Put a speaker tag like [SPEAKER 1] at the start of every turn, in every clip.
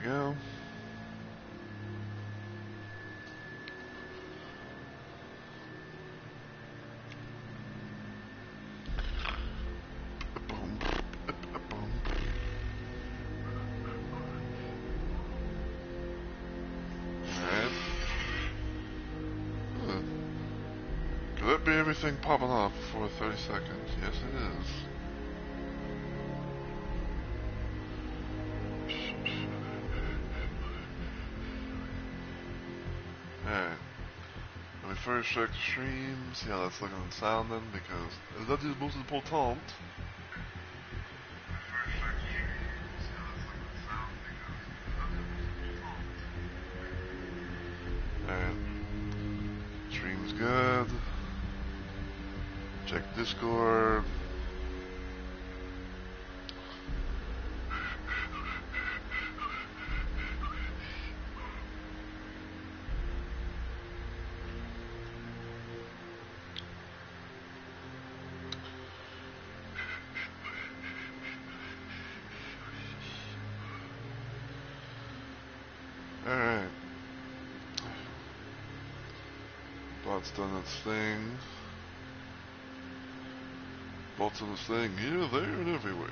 [SPEAKER 1] go. Could that be everything popping off before 30 seconds? Yes, it is. Alright. Let me first check the stream, see how that's looking and sounding, because that is most important. Alright. Stream's good. Check Discord. Alright. Bot's done its thing. Bot's done its thing here, there, and everywhere.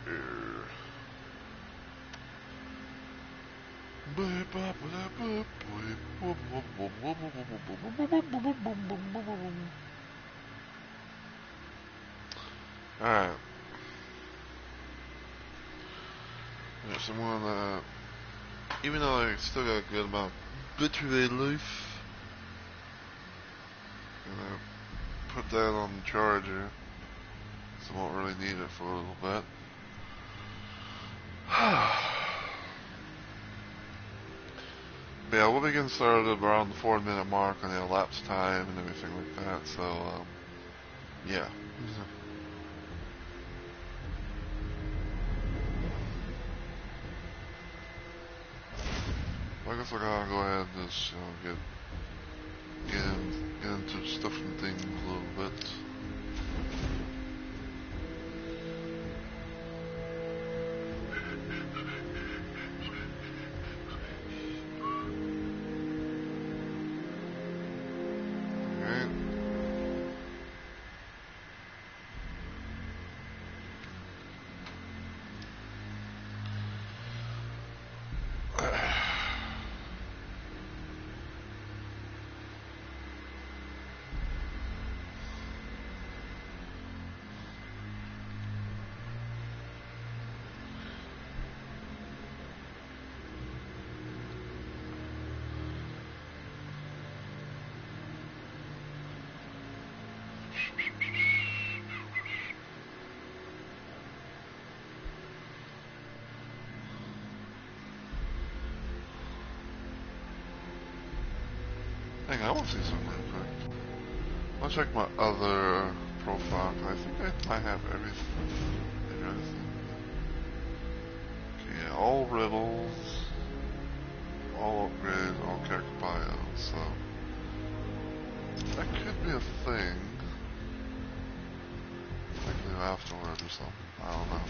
[SPEAKER 1] Alright. Yeah, someone, even though I still got a good amount of battery life, gonna put that on the charger, so I won't really need it for a little bit. But yeah, we'll be getting started around the 4-minute mark on the elapsed time and everything like that, so, yeah. I guess I gotta go ahead and just, get into stuff and things a little bit. Hang on, I want to see something real quick. I'll check my other profile, because I think I have everything. Okay, yeah, all riddles, all upgrades, all character bios, so that could be a thing. I can do afterwards or something, I don't know.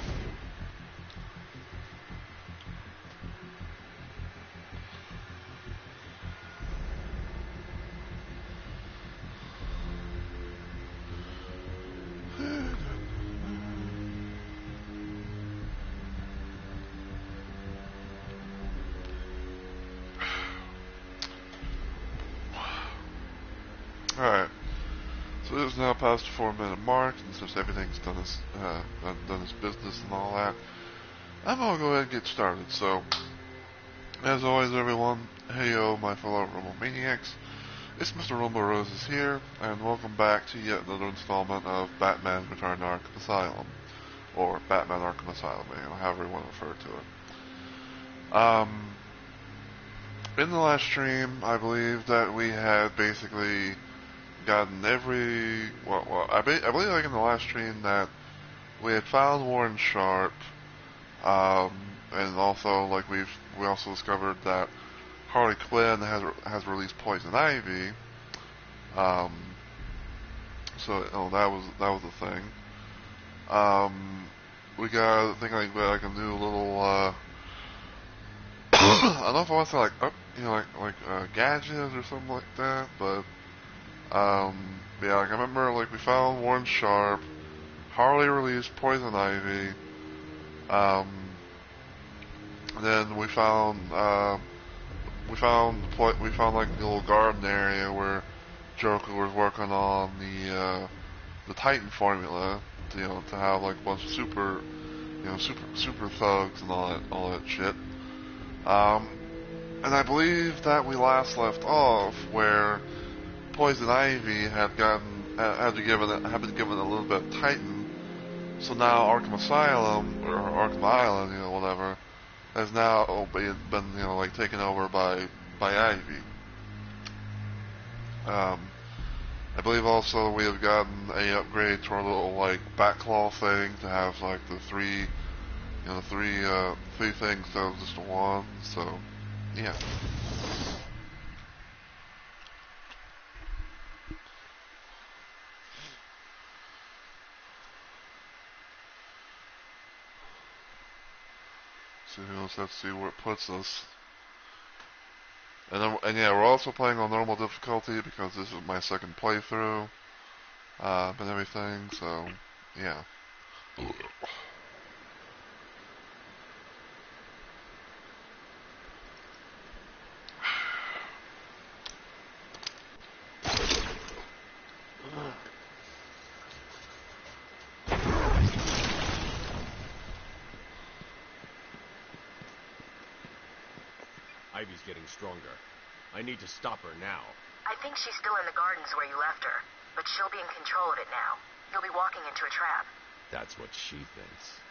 [SPEAKER 1] Alright, so it is now past the 4-minute mark, and since everything's done its business and all that, I'm gonna go ahead and get started. So, as always, everyone, hey yo, my fellow Rumble Maniacs, it's Mr. Rumble Roses here, and welcome back to yet another installment of Batman Return to Arkham Asylum, or Batman Arkham Asylum, however you want to refer to it. In the last stream, I believe that we had basically gotten every, I believe like in the last stream that we had found Warren Sharp, and also like we also discovered that Harley Quinn has released Poison Ivy, so that was a thing. We got, I think like a new little I don't know if I want to say like gadgets or something like that, but yeah, like I remember like we found Warren Sharp, Harley released Poison Ivy, then we found like the little garden area where Joker was working on the Titan formula, to have like a bunch of super thugs and all that shit. And I believe that we last left off where Poison Ivy had been given a little bit of Titan, so now Arkham Asylum or Arkham Island, whatever, has now been like taken over by Ivy. I believe also we have gotten a upgrade to our little like backclaw thing to have like the three things instead of just one. So yeah. So let's see where it puts us. And yeah, we're also playing on normal difficulty because this is my second playthrough, and everything. So yeah.
[SPEAKER 2] Ivy's getting stronger. I need to stop her now.
[SPEAKER 3] I think she's still in the gardens where you left her, but she'll be in control of it now. You'll be walking into a trap.
[SPEAKER 2] That's what she thinks.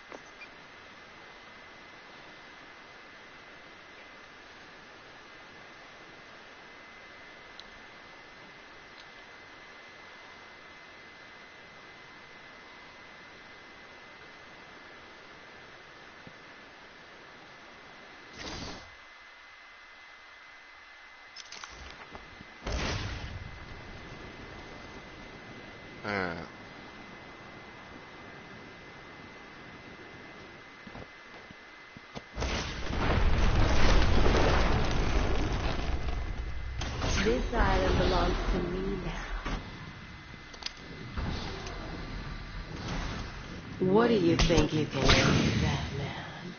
[SPEAKER 1] Yeah.
[SPEAKER 4] This island belongs to me now. What do you think you can do, Batman?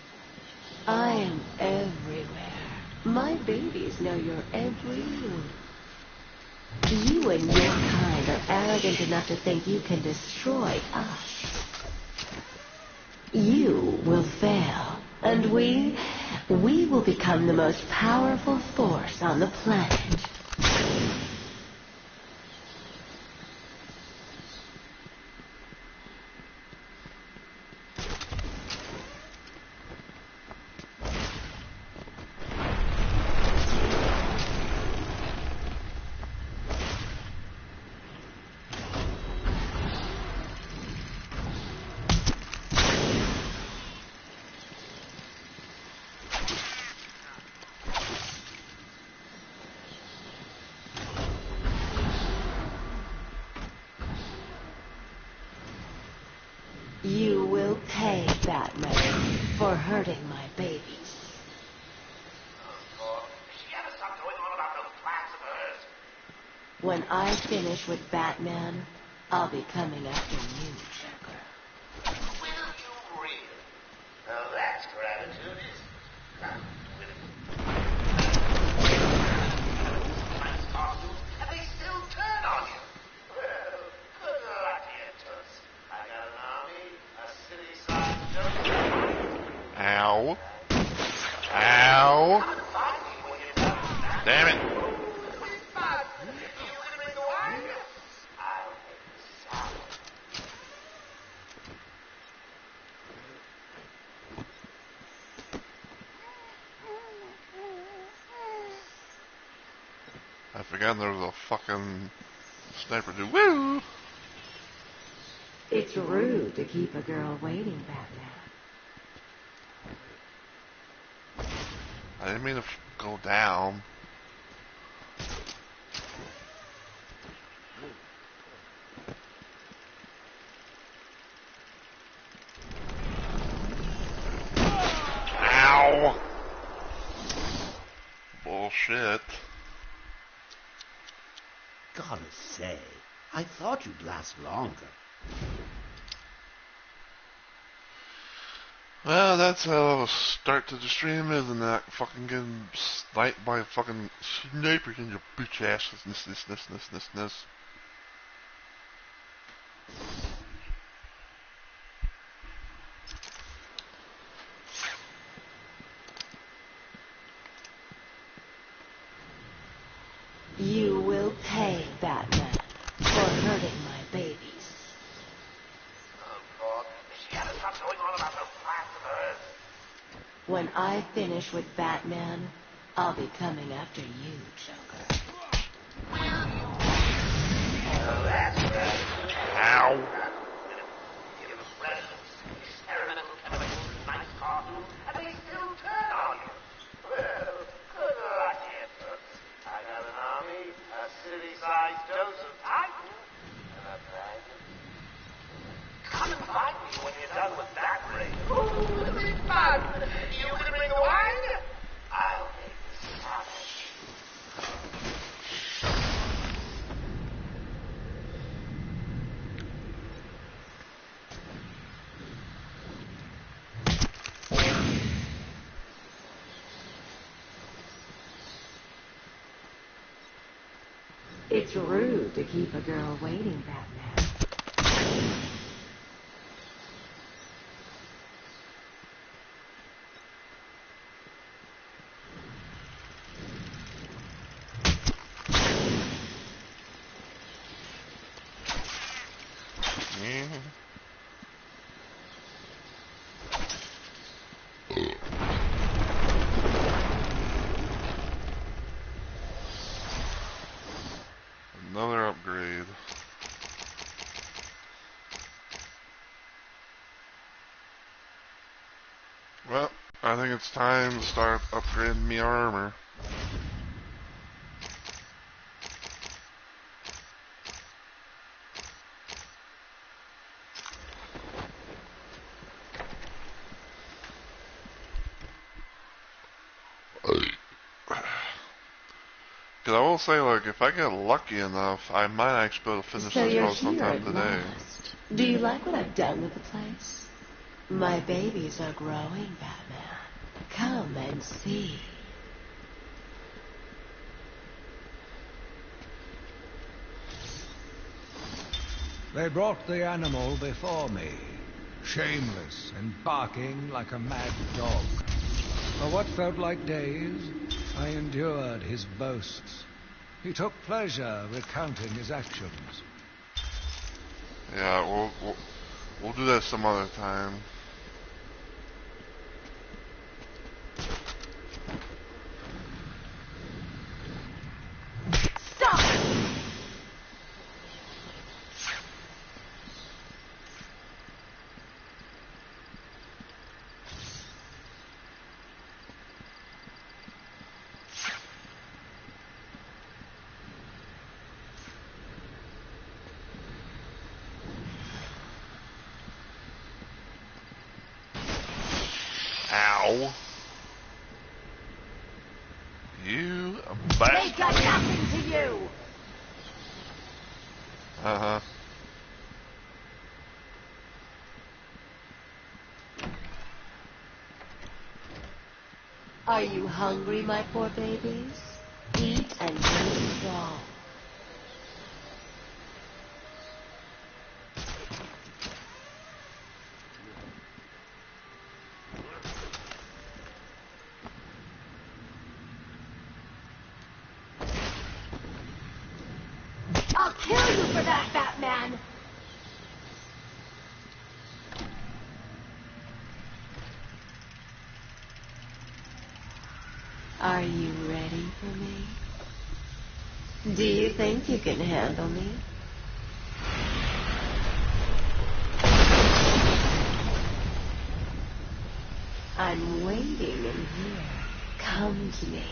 [SPEAKER 4] I am everywhere. My babies know your every move. You and your kind are arrogant enough to think you can destroy us. You will fail, and we will become the most powerful force on the planet. You will pay, Batman, for hurting my babies.
[SPEAKER 5] She ever stop going on about those plans of hers?
[SPEAKER 4] When I finish with Batman, I'll be coming after you, Joker.
[SPEAKER 5] Will you really? Now that's gratitude, is nice costumes, and they still turn on you. Well, good luck, you toots. I got an army, a city-sized jungle.
[SPEAKER 1] Ow. Ow. Damn it. I forgot there was a fucking sniper dude. Woo!
[SPEAKER 4] It's rude to keep a girl waiting, Batman.
[SPEAKER 1] I didn't mean to go down. Ow! Bullshit.
[SPEAKER 6] Gotta say, I thought you'd last longer.
[SPEAKER 1] Well, that's how a start to the stream is, and not fucking getting sniped by a fucking sniper in your bitch ass. This.
[SPEAKER 4] You will pay, Batman, for hurting my babies.
[SPEAKER 5] Oh, God. She had to stop going on about those plans of hers.
[SPEAKER 4] When I finish with Batman, I'll be coming after you, Joker.
[SPEAKER 5] Oh, that's right.
[SPEAKER 1] Ow.
[SPEAKER 5] Give us presents, experimental chemicals, nice cartoons, and they still turn on you. Well, good luck, infants. I got an army, a city-sized dose of Titan, and a dragon. Come and find me when you're done with that ring. Ooh, it'll be fun. You can bring the wine. I'll make the sausage.
[SPEAKER 4] It's rude to keep a girl waiting, Batman.
[SPEAKER 1] Another upgrade. Well, I think it's time to start upgrading me armor. Because I will say, like, if I get lucky enough, I might actually be able to finish
[SPEAKER 4] So
[SPEAKER 1] this
[SPEAKER 4] you're
[SPEAKER 1] post
[SPEAKER 4] here
[SPEAKER 1] sometime
[SPEAKER 4] at
[SPEAKER 1] today.
[SPEAKER 4] last. Do you like what I've done with the place? My babies are growing, Batman. Come and see.
[SPEAKER 7] They brought the animal before me, shameless and barking like a mad dog. For what felt like days, I endured his boasts. He took pleasure recounting his actions.
[SPEAKER 1] Yeah, we'll do that some other time.
[SPEAKER 4] Stop!
[SPEAKER 1] Ow. You
[SPEAKER 4] They
[SPEAKER 1] bastard.
[SPEAKER 4] got nothing to you!
[SPEAKER 1] Uh-huh.
[SPEAKER 4] Are you hungry, my poor babies? Eat and grow strong. I'll kill you for that, Batman! Are you ready for me? Do you think you can handle me? I'm waiting in here. Come to me.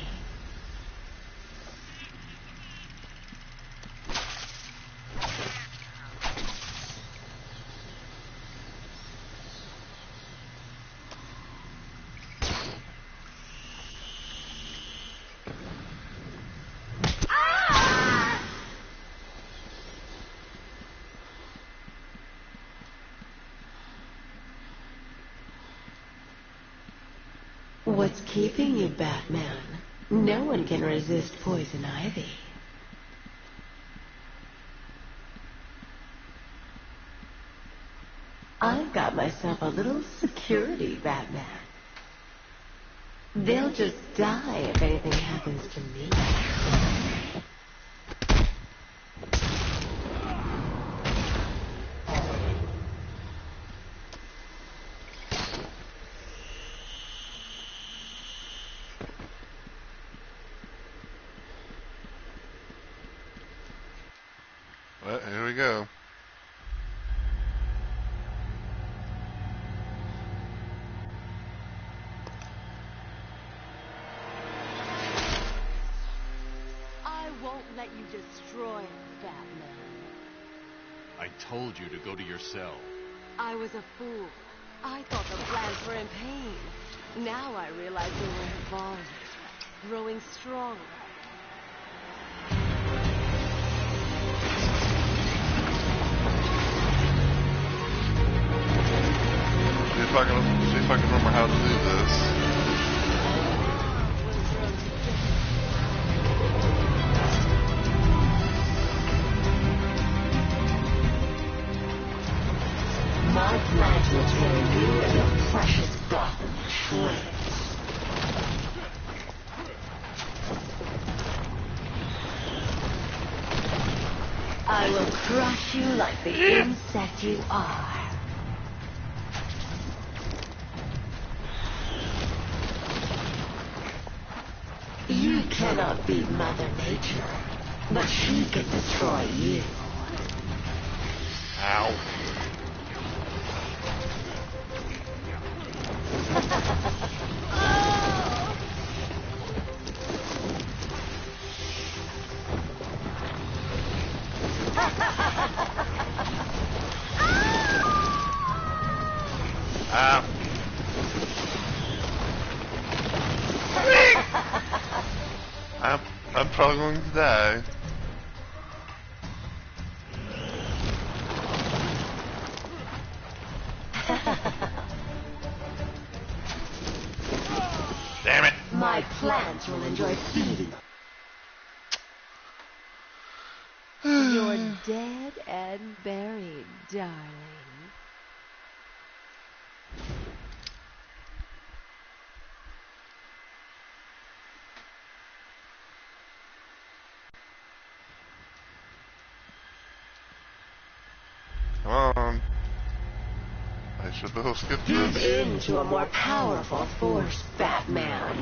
[SPEAKER 4] What's keeping you, Batman? No one can resist poison ivy. I've got myself a little security, Batman. They'll just die if anything happens to me.
[SPEAKER 1] Well, here we go.
[SPEAKER 4] I won't let you destroy it, Batman.
[SPEAKER 2] I told you to go to your cell.
[SPEAKER 4] I was a fool. I thought the plans were in pain. Now I realize they were evolving, growing stronger.
[SPEAKER 1] See if I can remember how to do this.
[SPEAKER 4] My plans will tear you and your precious Gotham to shreds. I will crush you like the insect you are. You cannot beat Mother Nature, but she can destroy you.
[SPEAKER 1] Ow. Ow. I'm probably going to die. Damn it.
[SPEAKER 4] My plants will enjoy feeding. You're dead and buried, darling.
[SPEAKER 1] Come on. I should be able to skip
[SPEAKER 4] Give
[SPEAKER 1] this.
[SPEAKER 4] in to a more powerful force, Batman.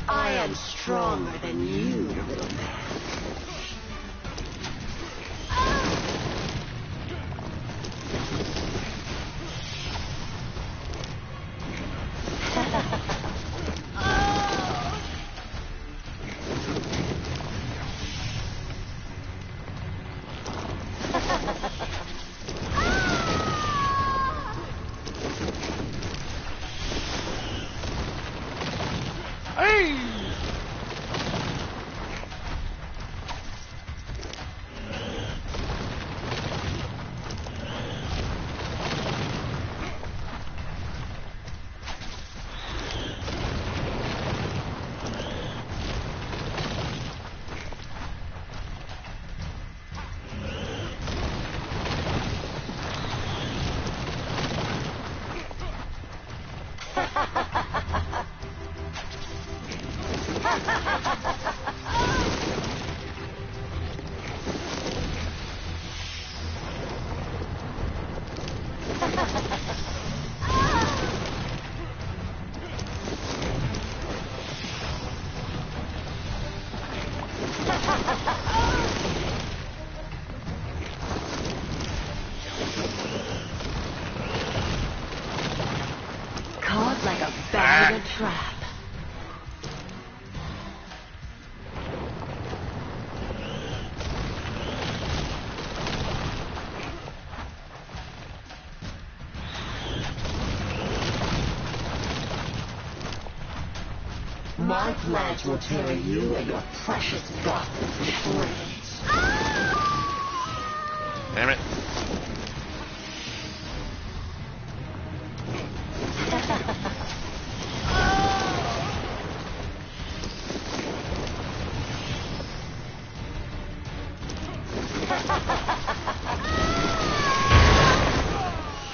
[SPEAKER 4] I am stronger than you, little man.
[SPEAKER 1] Hey!
[SPEAKER 4] Caught like a bat in a trap. My plans will tear you and your precious Gotham to shreds.
[SPEAKER 1] Damn it.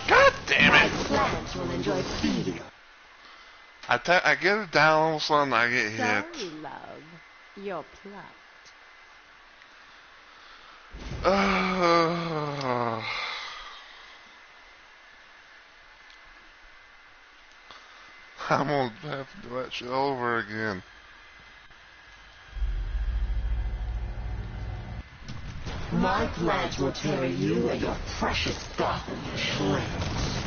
[SPEAKER 1] God damn
[SPEAKER 4] My
[SPEAKER 1] it.
[SPEAKER 4] plants will enjoy feeding.
[SPEAKER 1] I get it down, all of a sudden I get hit.
[SPEAKER 4] Sorry, love. You're plucked.
[SPEAKER 1] I'm gonna have to do that shit over again.
[SPEAKER 4] My plans will tear you and your precious Gotham to shreds.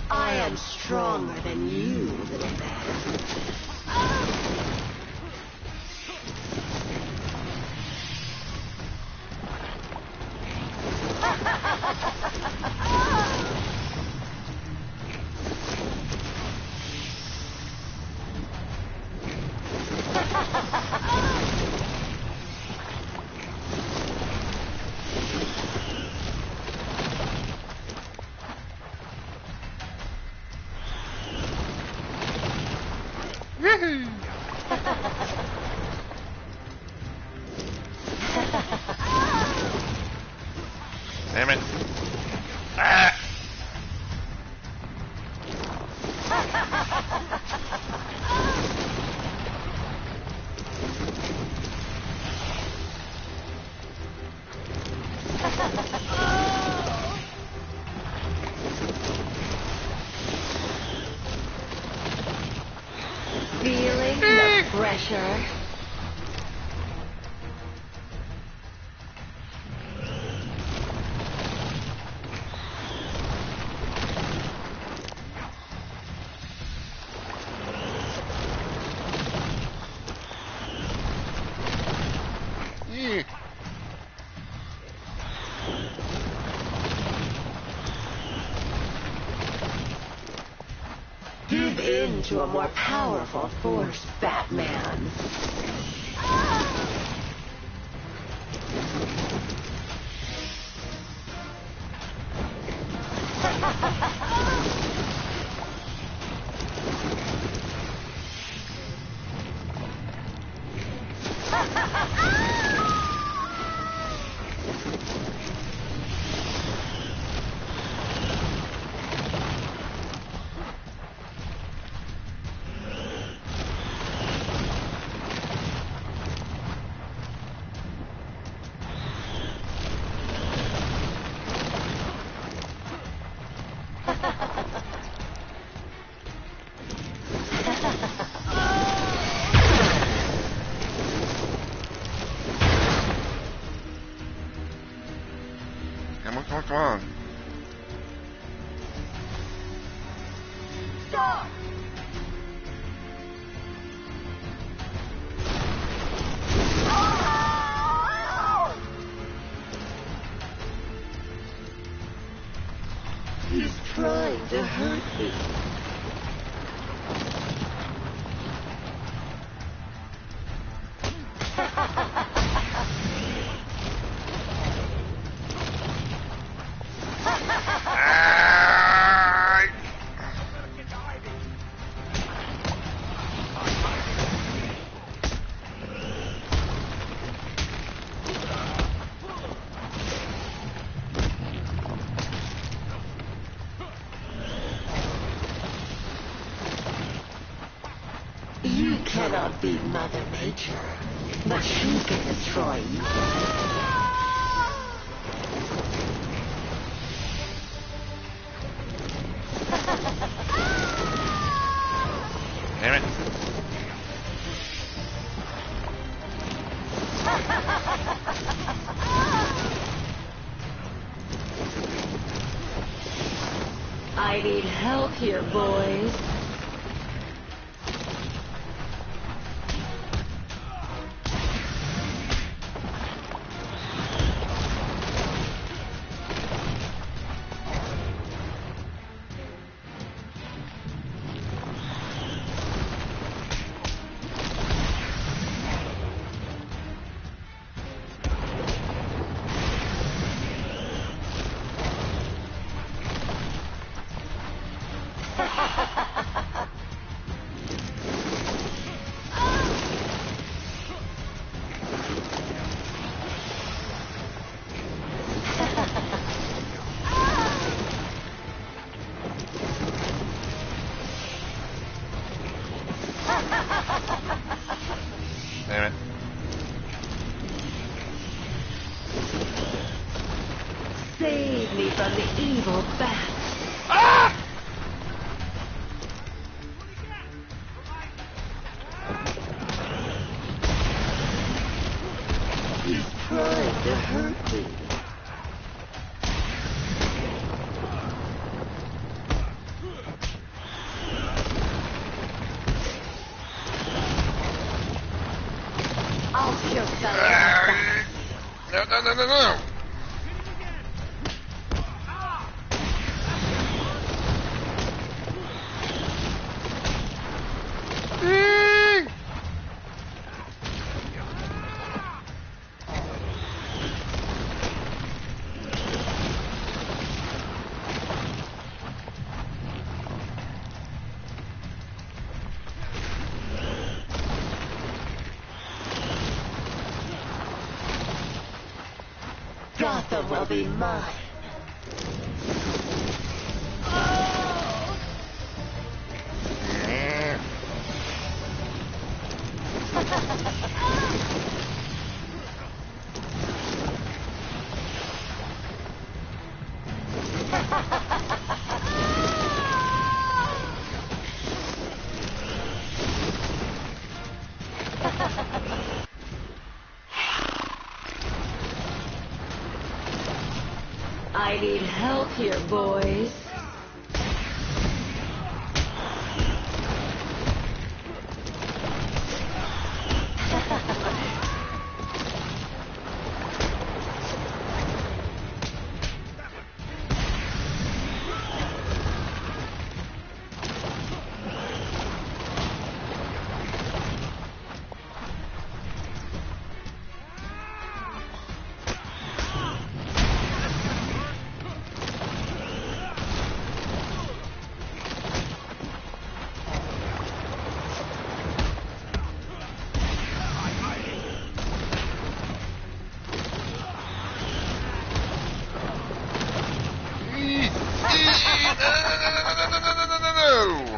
[SPEAKER 4] I am stronger than you, little man.
[SPEAKER 1] Damn it. Ah!
[SPEAKER 4] Feeling the pressure?
[SPEAKER 1] Yeah.
[SPEAKER 4] Give in to a more powerful force, Batman.
[SPEAKER 1] Come on.
[SPEAKER 4] Stop! He's trying to hurt me.
[SPEAKER 1] Ah!
[SPEAKER 4] You cannot beat Mother Nature, but she can destroy you.
[SPEAKER 1] Damn it.
[SPEAKER 4] I need help here, boys. from the evil bat.
[SPEAKER 1] Ah!
[SPEAKER 4] He's trying to hurt me. I'll show some back.
[SPEAKER 1] No, no, no, no, no!
[SPEAKER 4] Gotham will be mine. I need help here, boys.
[SPEAKER 1] No!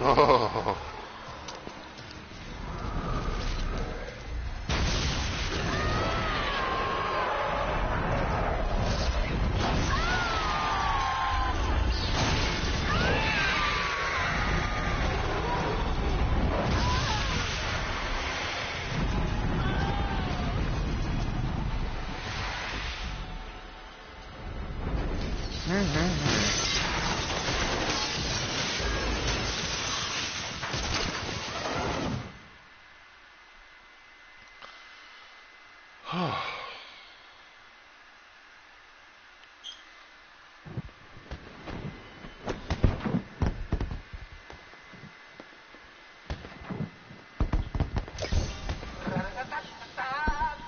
[SPEAKER 1] Oh.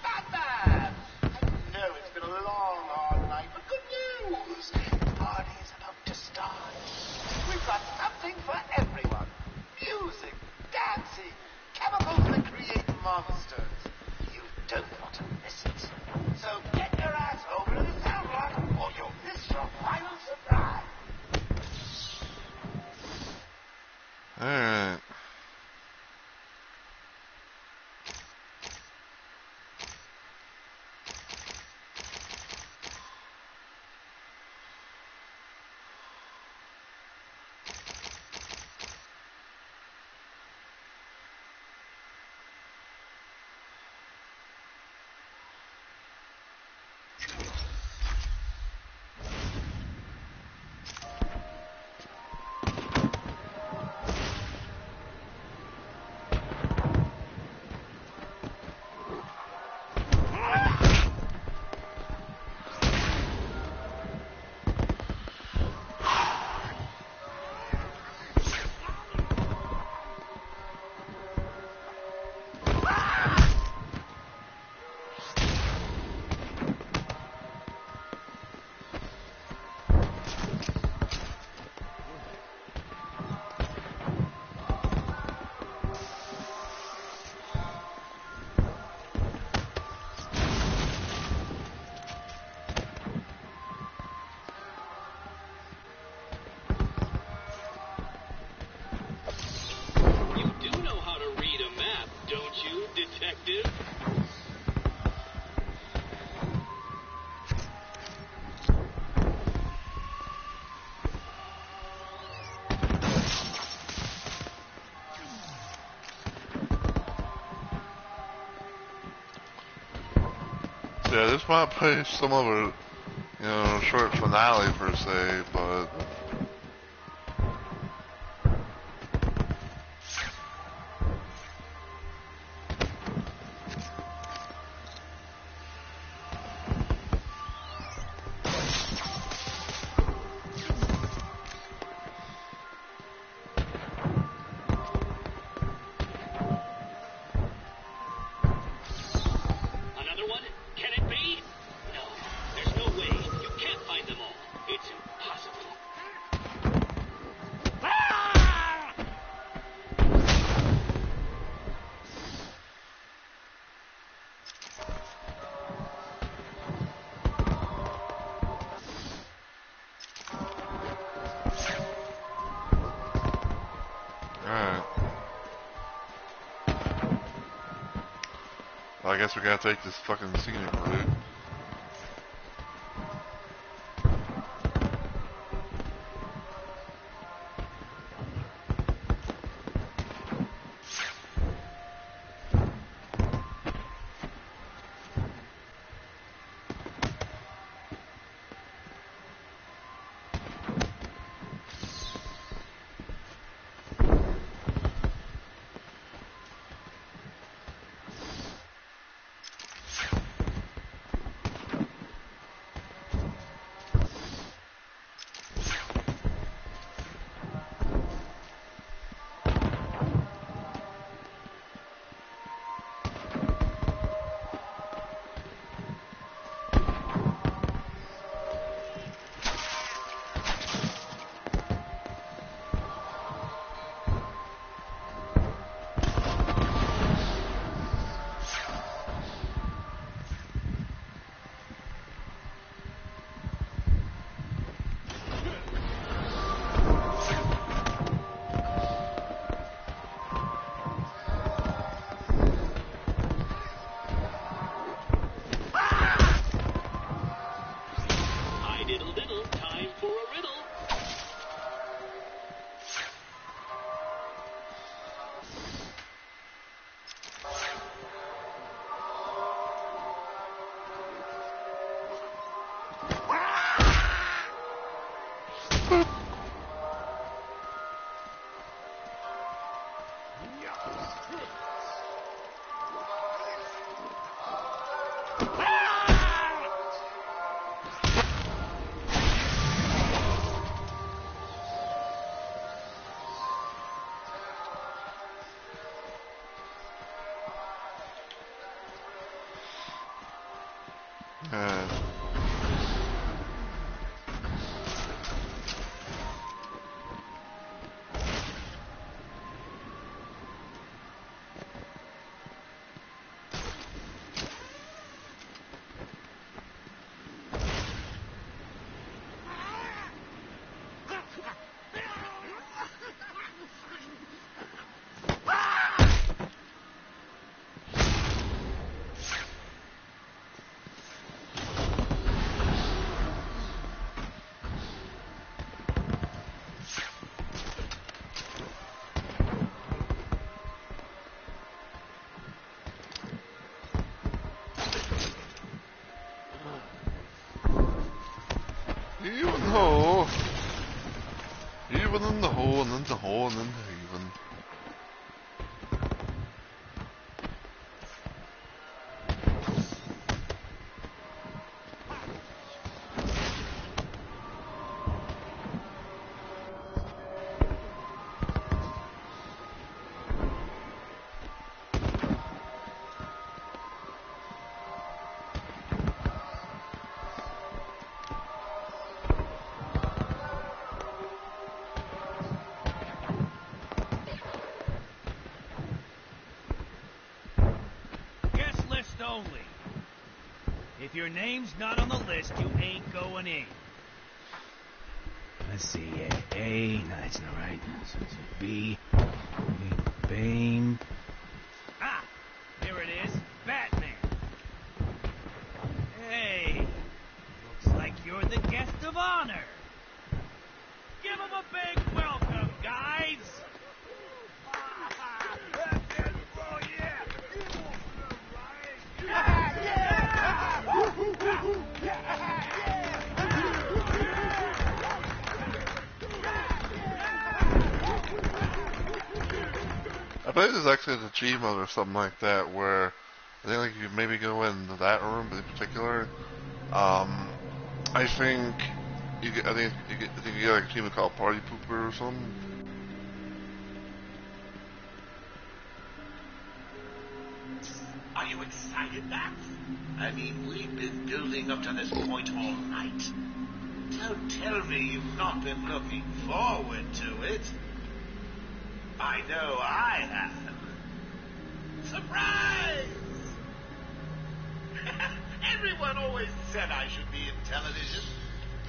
[SPEAKER 5] Batman! I know it's been a long, hard night, but good news! The party's about to start. We've got something for everyone. Music, dancing, chemicals that create monsters. You don't want to miss it. So get your ass over to the sound rock or you'll miss your final surprise.
[SPEAKER 1] Alright. Yeah, this might be some of a, short finale per se, but
[SPEAKER 8] Another one? Can it be? No, there's no way. You can't find them all. It's impossible.
[SPEAKER 1] alright. Well, I guess we gotta take this fucking scenic route.
[SPEAKER 8] I did a little time for a riddle.
[SPEAKER 1] Even in the hole and into hole and into haven.
[SPEAKER 9] Guest list only. If your name's not on the list, you ain't going in. Let's see. A. No, that's not right. So it's a B. Bane. Ah, here it is. Batman. Hey, looks like you're the guest of honor. Give him a big welcome, guys. Oh, yeah.
[SPEAKER 1] believe there's actually an achievement or something like that where I think like you maybe go into that room in particular. I think you get, I think you get like a achievement called Party Pooper or something.
[SPEAKER 5] Are you excited, Max? I mean, we've been building up to this point all night. Don't tell me you've not been looking forward to it. I know I have. Surprise! Everyone always said I should be in television.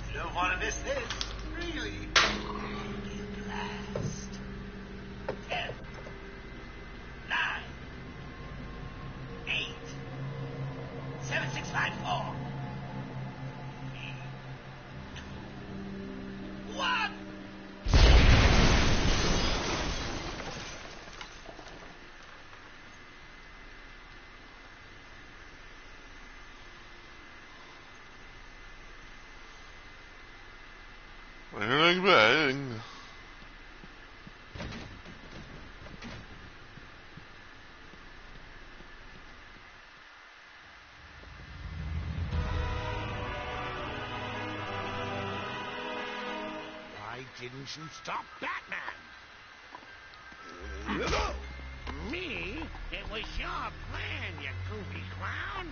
[SPEAKER 5] You don't want to miss this, really. Blast. 10, 9, 8, 7, 6, 5, 4, 3, 2, 1.
[SPEAKER 1] Bang, bang.
[SPEAKER 5] Why didn't you stop Batman? Me? It was your plan, you goofy clown.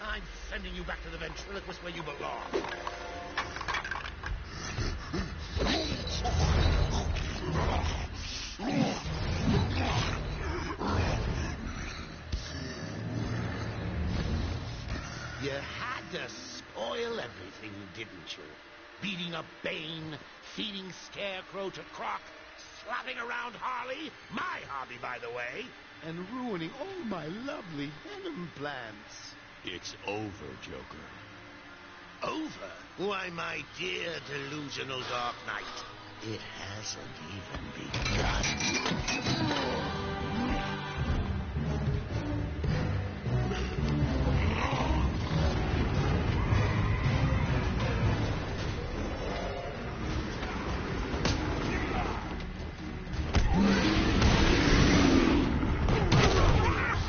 [SPEAKER 5] I'm sending you back to the ventriloquist where you belong. You had to spoil everything, didn't you? Beating up Bane, feeding Scarecrow to Croc, slapping around Harley, my hobby, by the way, and ruining all my lovely Venom plans.
[SPEAKER 2] It's over, Joker.
[SPEAKER 5] Over? Why, my dear delusional Dark Knight, it hasn't even begun.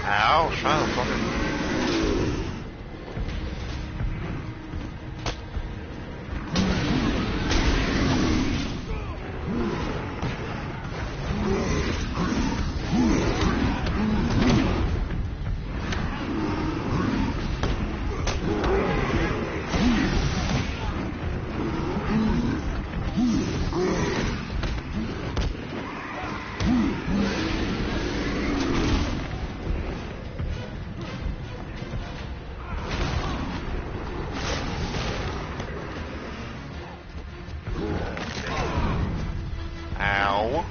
[SPEAKER 1] Ow, trying to fucking... Ow.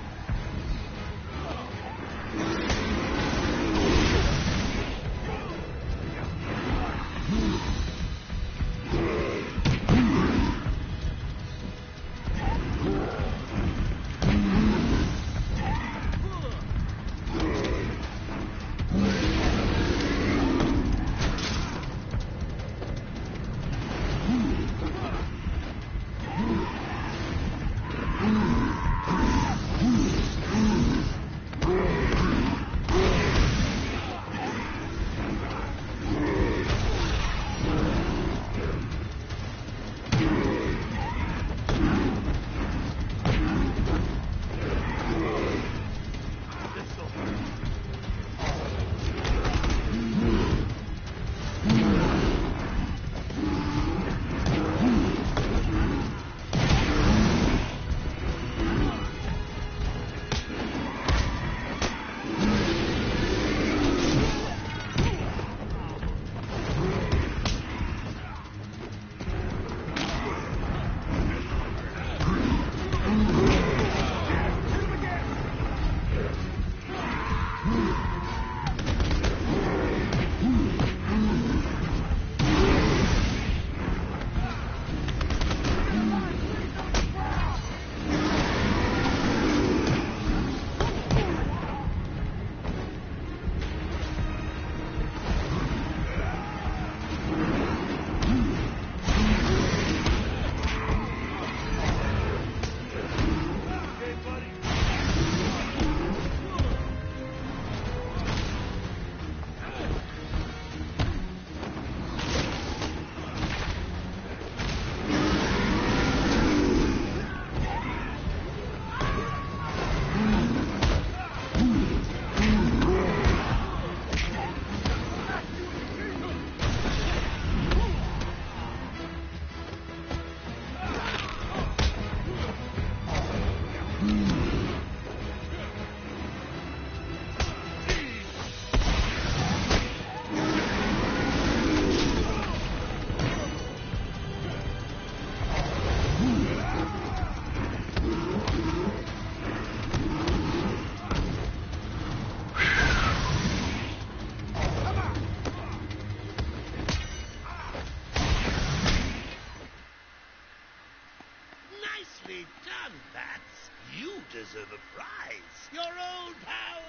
[SPEAKER 6] Nicely done, Bats. You deserve a prize. Your old pal,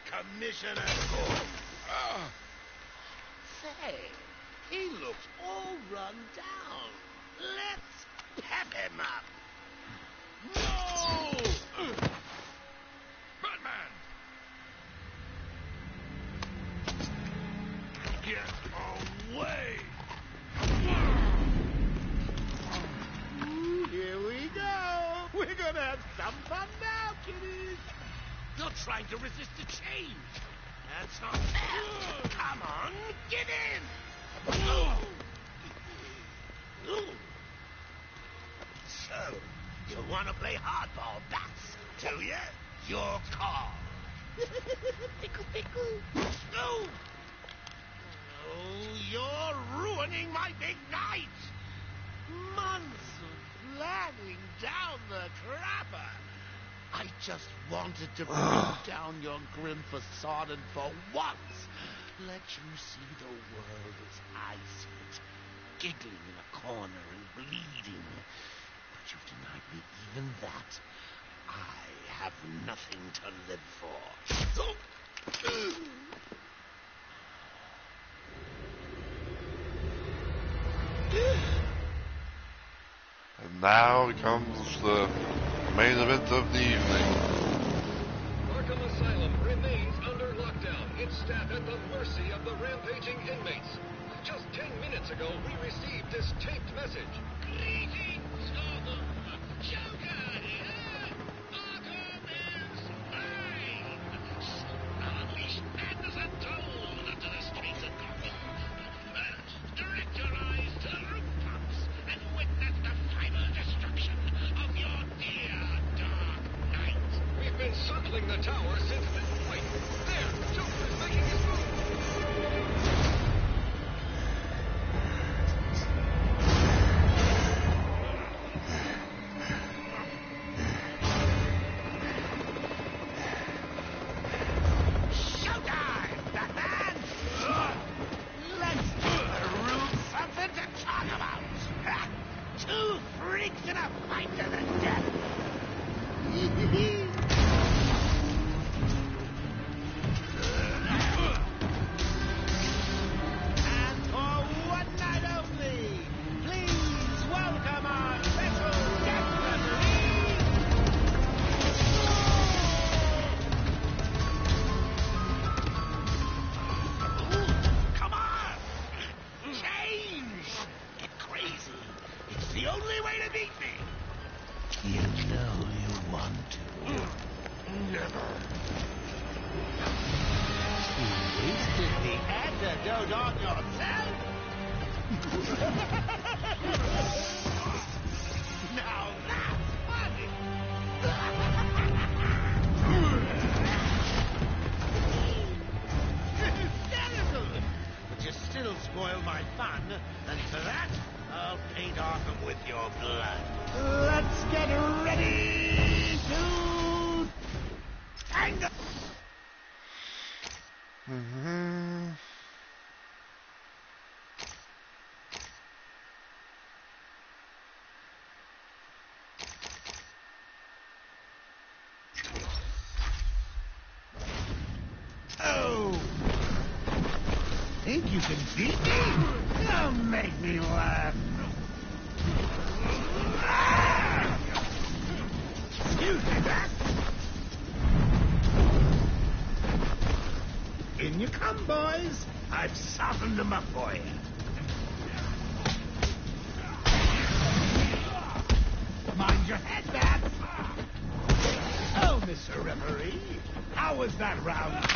[SPEAKER 6] Commissioner Gordon. Say, he looks all run down. Let's pep him up. No!
[SPEAKER 7] Batman! Get away!
[SPEAKER 6] Here we go. We're gonna have some fun now, kiddies. You're trying to resist the change. That's not fair. Come on, get in. So, you want to play hardball, Bats, do you? Your call. Pickle, pickle. Oh, you're ruining my big night. Months of planning down the crapper. I just wanted to bring down your grim facade and for once let you see the world as I see it. Giggling in a corner and bleeding. But you've denied me even that. I have nothing to live for.
[SPEAKER 1] And now comes the main event of the evening.
[SPEAKER 10] Arkham Asylum remains under lockdown. Its staff at the mercy of the rampaging inmates. Just 10 minutes ago, we received this taped message.
[SPEAKER 8] Greetings, Gotham. Joker here. Arkham is mine. Soon unleash madness untold onto the streets of Gotham. Direct your eyes to the roof tops and witness the final destruction of your dear Dark Knight.
[SPEAKER 10] We've been circling the tower since... Wait, there! Joker is making his move!
[SPEAKER 6] Showtime, Batman! Let's give the room something to talk about. Two freaks in a fight to the death. And for one night only, please welcome our special guest referee. Come on! Change! Get crazy. It's the only way to beat me. You know you want to. Never. You wasted the antidote on yourself? Now that's funny. Hysterical. But you still spoil my fun, and for that, I'll paint Arkham with your blood. Let's get ready to tango! Oh! Think you can beat me? Don't make me laugh. Excuse me, Bat. In you come, boys. I've softened them up for you. Mind your head, Bat. Oh, Mr. Referee, how was that round?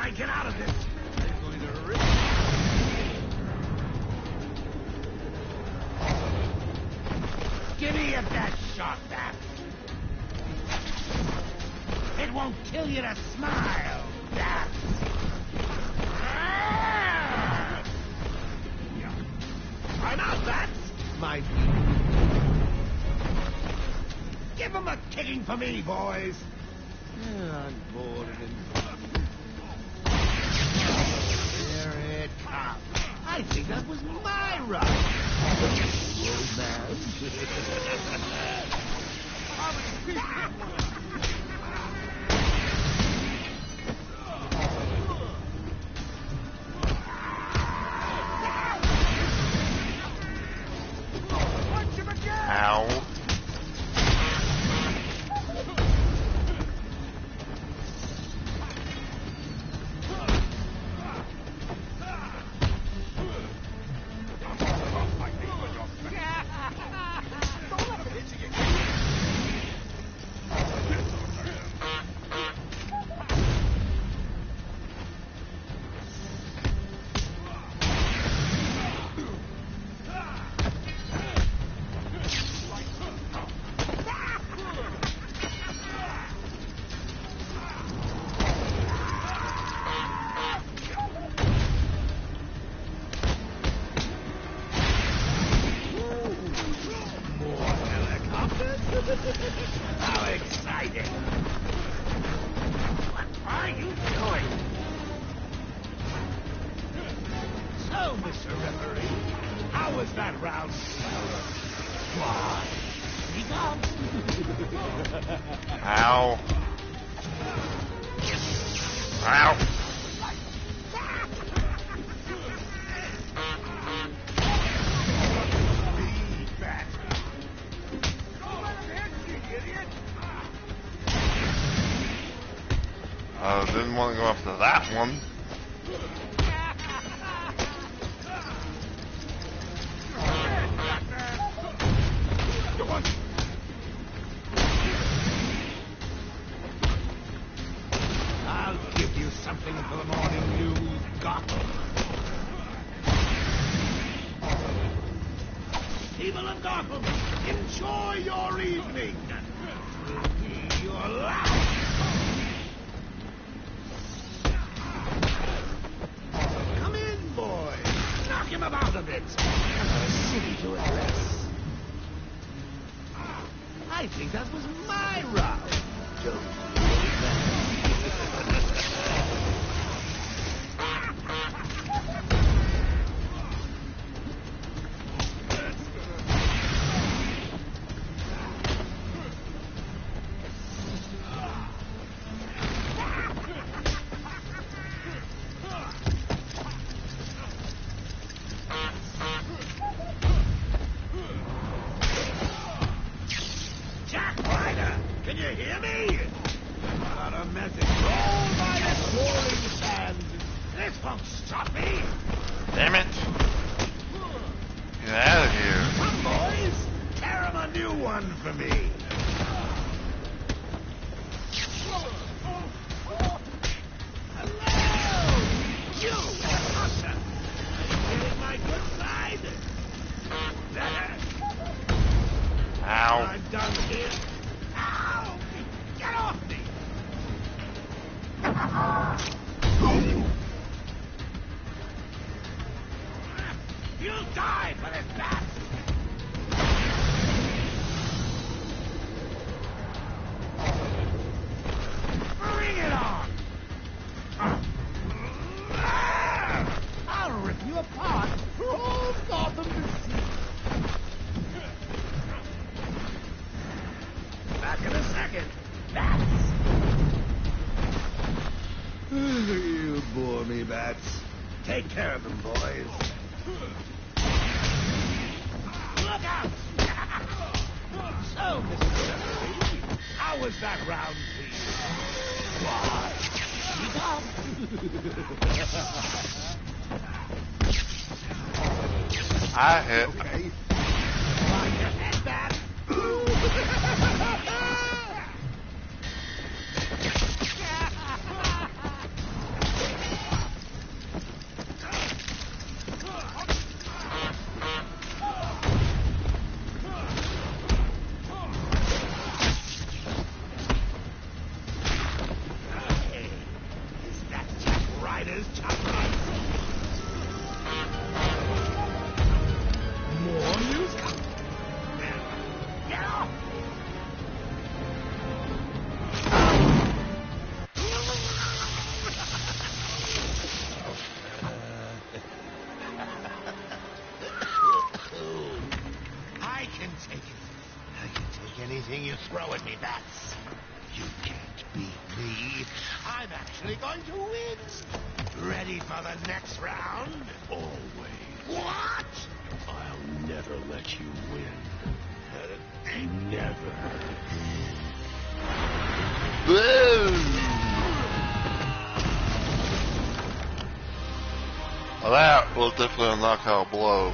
[SPEAKER 6] I get out of this, I'm going to rip. Give me a that shot, that. It won't kill you to smile, that. I'm out, bats. My people. Give them a kicking for me, boys. I'm bored of it. Here it comes. I think that was my run. Old man.
[SPEAKER 1] Ow.
[SPEAKER 6] How exciting! What are you doing? So, Mr. Referee, how was that round? Why? Speak up!
[SPEAKER 1] Ow. Ow. Didn't want to go after that one.
[SPEAKER 6] I'll give you something for the morning, you Gotham. People of Gotham, enjoy your evening. It will be your last. Come in, boys. Knock him about a bit. Another city to address. I think that was my round. Don't you, old man? Can you hear me? Got a message. Roll by the soaring sands. This won't stop me.
[SPEAKER 1] Damn it. Get out of here.
[SPEAKER 6] Come, boys. Tear him a new one for me. Hello! You, Usher. Are you feeling my good side? Better.
[SPEAKER 1] Ow.
[SPEAKER 6] I'm done here. Ow! Get off me! You'll die for this bat! Bring it on! I'll rip you apart for all Gotham to see. Back in a second. Bats! You bore me, Bats. Take care of them, boys. Look out! So, Mr. Referee, how was that round, please? Why?
[SPEAKER 1] I hit.
[SPEAKER 6] Okay. Mind your head, Bat. is chocolate. More news coming. Get off! I can take it. I can take anything you throw at me, Bats. You can't beat me. I'm actually going to win. Ready for the next round?
[SPEAKER 8] Always.
[SPEAKER 6] What?
[SPEAKER 8] I'll never let you win. Never.
[SPEAKER 1] Well, that was definitely a knockout blow.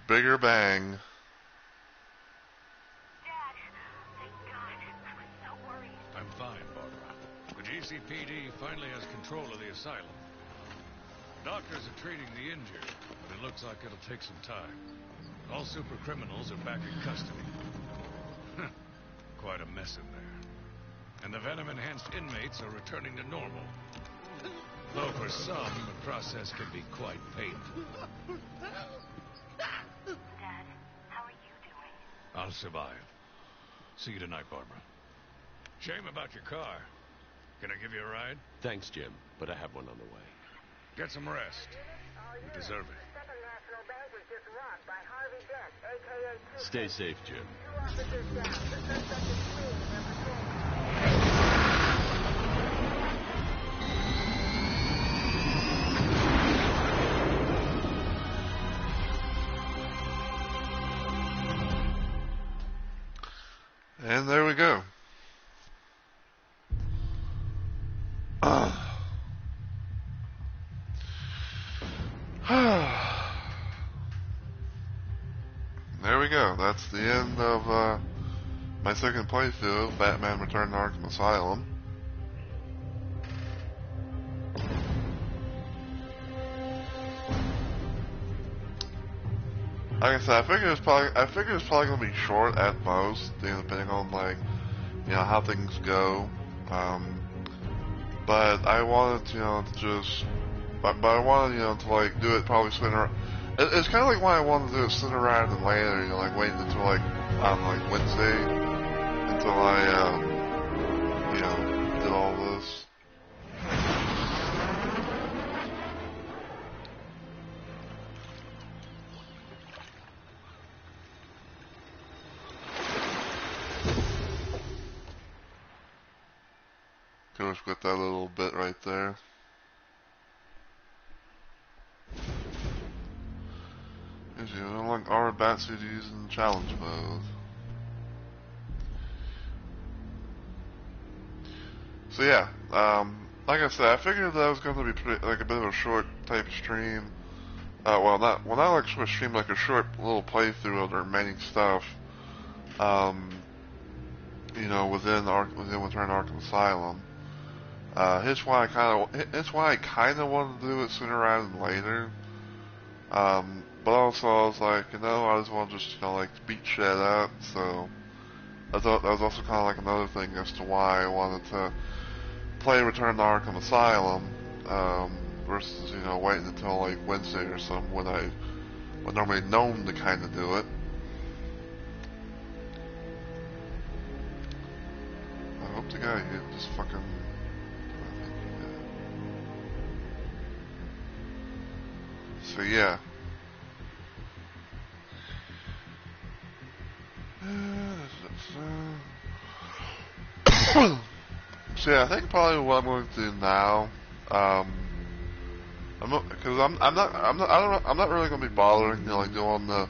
[SPEAKER 1] Bigger bang.
[SPEAKER 3] Dad, thank God. I was so worried.
[SPEAKER 7] I'm fine, Barbara. The GCPD finally has control of the asylum. Doctors are treating the injured, but it looks like it'll take some time. All super criminals are back in custody. Quite a mess in there. And the venom-enhanced inmates are returning to normal. Though for some, the process can be quite painful.
[SPEAKER 3] Dad, how are you doing?
[SPEAKER 7] I'll survive. See you tonight, Barbara. Shame about your car. Can I give you a ride?
[SPEAKER 2] Thanks, Jim, but I have one on the way.
[SPEAKER 7] Get some rest. You deserve it.
[SPEAKER 3] Second National Bank was just robbed by Harvey Dent, a.k.a.
[SPEAKER 2] Stay safe, Jim.
[SPEAKER 3] 2 officers down. The suspect is fleeing their patrol.
[SPEAKER 1] And there we go. There we go. That's the end of my second playthrough of Batman Return to Arkham Asylum. Like I said, I figured it's probably gonna be short at most, depending on how things go. But I wanted, to just, but I wanted, to do it probably sooner. It's kind of like why I wanted to do it sooner rather than later. Waiting until Wednesday until I did all this. Could have split that little bit right there. Is you unlock our Batsuit using challenge mode. So yeah, like I said, I figured that was going to be a bit of a short type of stream. Not like a stream, like a short little playthrough of the remaining stuff. Within Return to Arkham Asylum. It's why I kind of wanted to do it sooner rather than later. But also I was like, I just want to just beat shit up. So I thought that was also kind of like another thing as to why I wanted to play Return to Arkham Asylum versus waiting until Wednesday or something when I would normally known to kind of do it. I hope the guy here just fucking. So yeah. So yeah, I think probably what I'm going to do now, I'm not really going to be bothering, doing the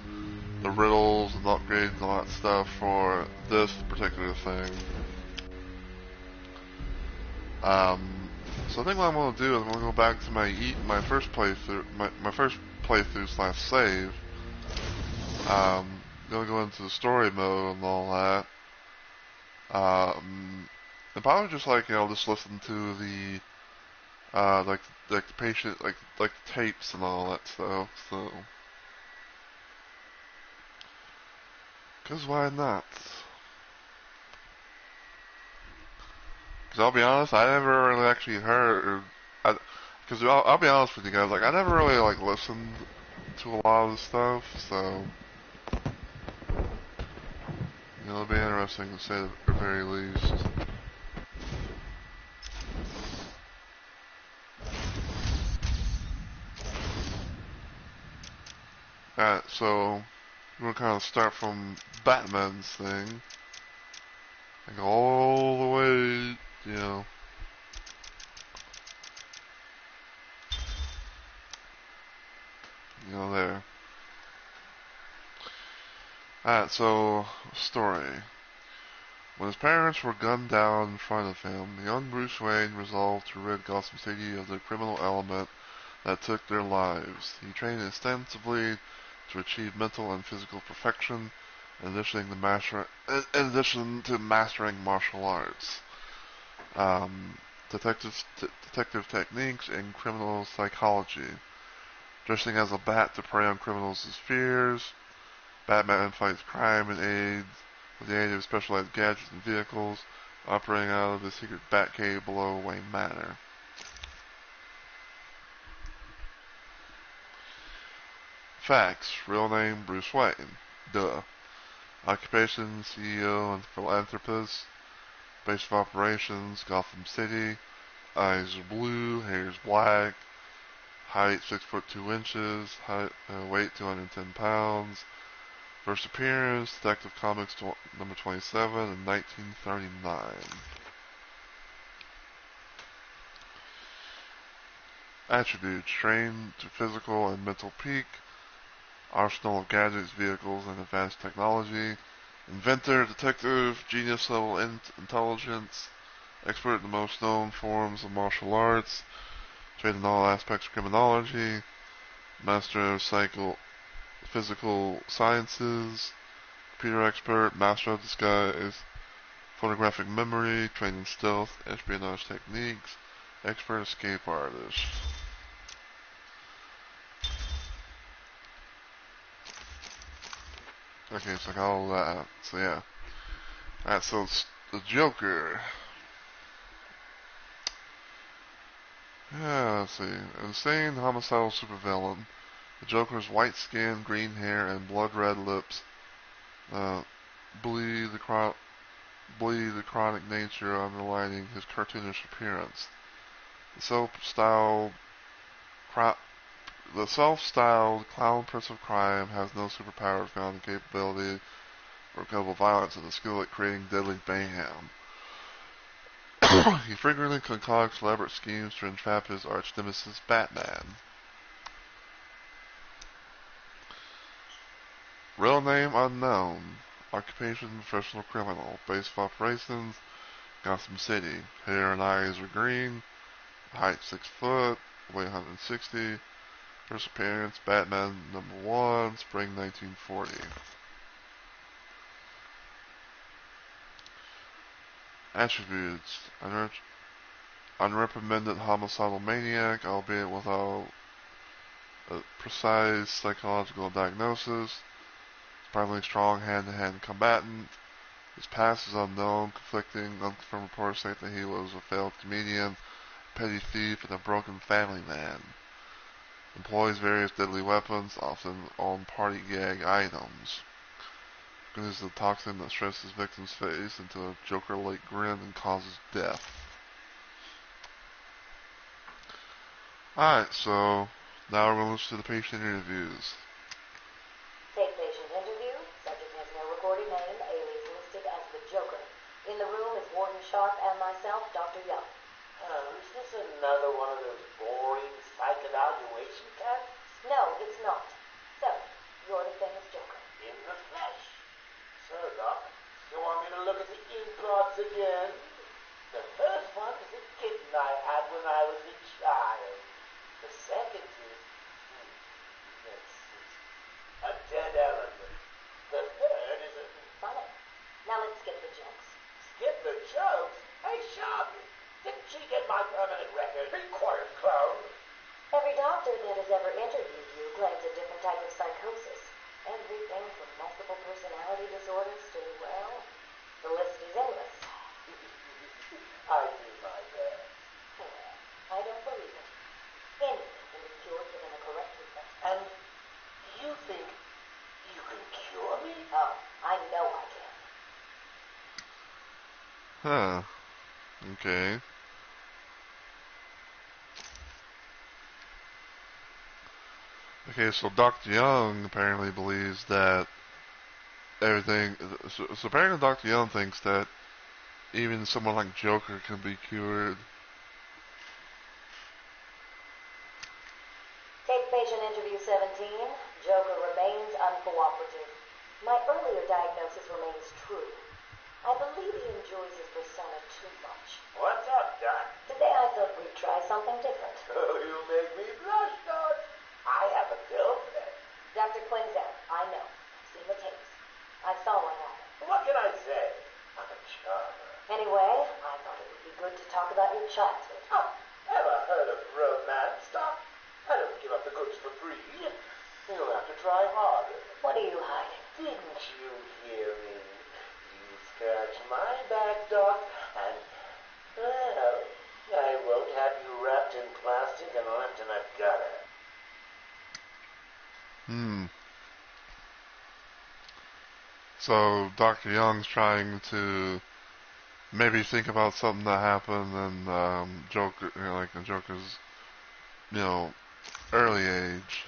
[SPEAKER 1] riddles and upgrades and all that stuff for this particular thing. So I think what I'm going to do is I'm going to go back to my first playthrough, my first playthrough / save. Going to go into the story mode and all that. And probably just just listen to the like the patient, like the tapes and all that stuff. So, cause why not? Cause I'll be honest, I never really actually heard. Cause I'll be honest with you guys, like I never really like listened to a lot of the stuff. So, it'll be interesting to say at the very least. Alright, so we're gonna kind of start from Batman's thing and go all the way, there. Alright, so story. When his parents were gunned down in front of him, young Bruce Wayne resolved to rid Gotham City of the criminal element that took their lives. He trained extensively to achieve mental and physical perfection, in addition to mastering martial arts, detective techniques, and criminal psychology. Dressing as a bat to prey on criminals' fears, Batman fights crime with the aid of specialized gadgets and vehicles, operating out of the secret Batcave below Wayne Manor. Facts. Real name, Bruce Wayne. Duh. Occupation, CEO and philanthropist. Base of operations, Gotham City. Eyes are blue, hair is black. Height, 6'2". Weight, 210 pounds. First appearance, Detective Comics number 27 in 1939. Attributes, trained to physical and mental peak. Arsenal of gadgets, vehicles, and advanced technology. Inventor, detective, genius level intelligence. Expert in the most known forms of martial arts. Trained in all aspects of criminology. Master of physical sciences. Computer expert, master of disguise. Photographic memory, trained in stealth, espionage techniques. Expert escape artist. Okay, so I got all that. So yeah. Alright, so it's the Joker. Yeah, let's see. Insane homicidal supervillain. The Joker's white skin, green hair, and blood-red lips bleed the chronic nature underlining his cartoonish appearance. The self-styled clown prince of crime has no superpowers beyond the capability or incredible violence and the skill at creating deadly mayhem. He frequently concocts elaborate schemes to entrap his arch-nemesis Batman. Real name unknown. Occupation professional criminal. Base of operations Gotham City. Hair and eyes are green. Height 6 foot. Weight 160. First appearance Batman number 1, spring 1940. Attributes. Unreprimanded homicidal maniac, albeit without a precise psychological diagnosis. Primarily strong hand-to-hand combatant. His past is unknown. Conflicting, unconfirmed reports state that he was a failed comedian, petty thief, and a broken family man. Employs various deadly weapons, often on party gag items. Produces a toxin that stresses victim's face into a Joker-like grin and causes death. Alright, so now we're going to listen to the patient interviews.
[SPEAKER 3] Take patient interview. Subject has no recorded name. Alias listed as the Joker. In the room is Warden Sharp and myself, Dr. Young.
[SPEAKER 5] Is this another one of those boring psych evaluation tests?
[SPEAKER 3] No, it's not. So, you're the famous Joker.
[SPEAKER 5] In the flesh. So, Doc, you want me to look at the ink blots again? The first one is a kitten I had when I was a child. The second is, let's see, a dead elephant. The third is a...
[SPEAKER 3] Funny. Now let's skip the jokes.
[SPEAKER 5] Skip the jokes? Hey, Sharpie, didn't she get my permanent record. Be quiet, clown.
[SPEAKER 3] Every doctor that has ever interviewed you claims a different type of psychosis. Everything from multiple personality disorders to, well, the list is endless.
[SPEAKER 5] I do my best.
[SPEAKER 3] I don't believe it. Anything can be cured given the correct treatment.
[SPEAKER 5] And you think you can cure me?
[SPEAKER 3] Oh, I know I can.
[SPEAKER 1] Huh. Okay. Okay, so Dr. Young apparently believes that everything. So apparently, Dr. Young thinks that even someone like Joker can be cured.
[SPEAKER 3] Take patient interview 17. Joker remains uncooperative. My earlier diagnosis remains true. I believe he enjoys his persona too much.
[SPEAKER 5] What's up, Doc?
[SPEAKER 3] Today I thought we'd try something different.
[SPEAKER 5] Oh, you make me blush, Doc. I have a girlfriend.
[SPEAKER 3] Dr. Quinzel, I know. I've seen the tapes. I saw what happened.
[SPEAKER 5] What can I say? I'm a charmer.
[SPEAKER 3] Anyway, I thought it would be good to talk about your childhood.
[SPEAKER 5] Oh, ever heard of romance, Doc? I don't give up the goods for free. You'll have to try harder.
[SPEAKER 3] What are you hiding?
[SPEAKER 5] Didn't you hear me? You scratch my back, Doc, and, well, I won't have you wrapped in plastic and left in a gutter.
[SPEAKER 1] So Dr. Young's trying to maybe think about something that happened in Joker, like in Joker's, early age.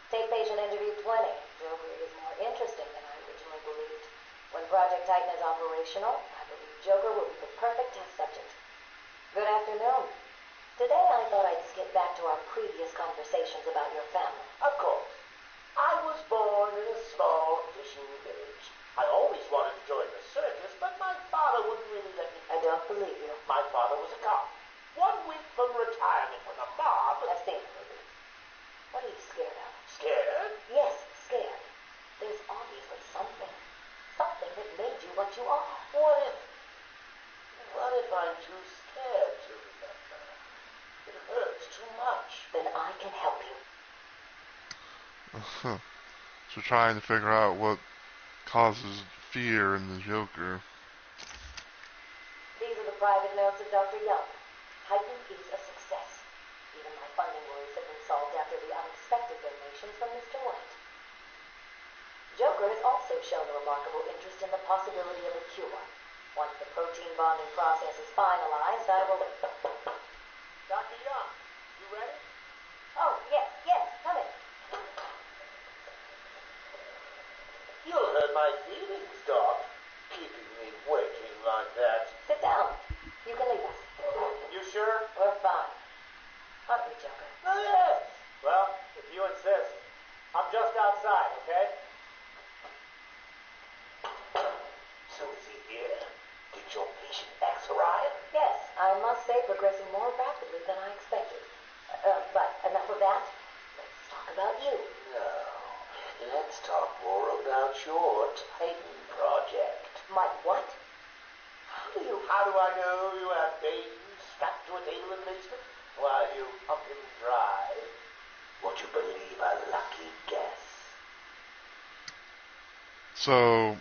[SPEAKER 3] Take patient interview 20. Joker is more interesting than I originally believed. When Project Titan is operational, I believe Joker will be the perfect test subject. Good afternoon. Today I thought I'd skip back to our previous conversations about your family.
[SPEAKER 5] Of course. I was born in a small fishing village. I always wanted to join the circus, but my father wouldn't really let me.
[SPEAKER 3] I don't believe you.
[SPEAKER 5] My father was a cop. 1 week from retirement with a mob.
[SPEAKER 3] I've seen the movie. What are you scared of?
[SPEAKER 5] Scared?
[SPEAKER 3] Yes, scared. There's obviously something. Something that made you what you are.
[SPEAKER 5] What if I'm too scared to remember? It hurts too much.
[SPEAKER 3] Then I can help you.
[SPEAKER 1] So trying to figure out what causes fear in the Joker.
[SPEAKER 3] These are the private notes of Dr. Young. Titan is a success. Even my funding worries have been solved after the unexpected donations from Mr. White. Joker has also shown a remarkable interest in the possibility of a cure. Once the protein bonding process is finalized, I will...
[SPEAKER 5] Dr. Young, you ready?
[SPEAKER 3] Oh, yes, come in.
[SPEAKER 5] You'll hurt my feelings, Doc, keeping me waiting like that.
[SPEAKER 3] Sit down. You can leave us.
[SPEAKER 5] You sure?
[SPEAKER 3] We're fine. Aren't we, Joker?
[SPEAKER 5] Oh, yes. Well, if you insist. I'm just outside, okay? So is he here? Did your patient X arrive?
[SPEAKER 3] Yes, I must say progressing more rapidly than I expected. But enough of that. Let's talk about you.
[SPEAKER 5] No. Let's talk more about your Titan project.
[SPEAKER 3] My what?
[SPEAKER 5] How do I know you have babies strapped to a table in the basement while you pump him dry? Would you believe a lucky guess?
[SPEAKER 1] So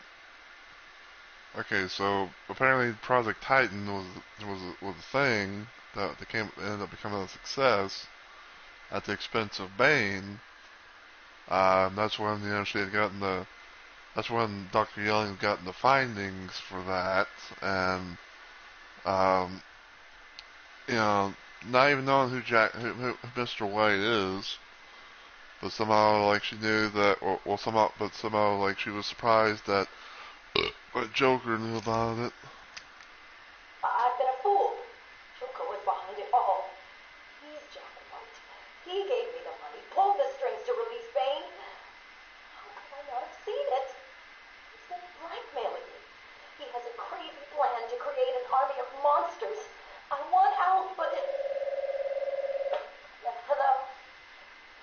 [SPEAKER 1] apparently Project Titan was a thing that ended up becoming a success at the expense of Bane. That's when she had gotten that's when Dr. Young had gotten the findings for that, and not even knowing who Mr. White is, but somehow like she knew that, somehow like she was surprised that Joker knew about it.
[SPEAKER 3] I've been a fool. Joker was behind it all. He's Jack White. He gave me the money, pulled the strings to release Bane. How could I not have seen it? He's been blackmailing me. He has a crazy plan to create an army of monsters. I want out, but...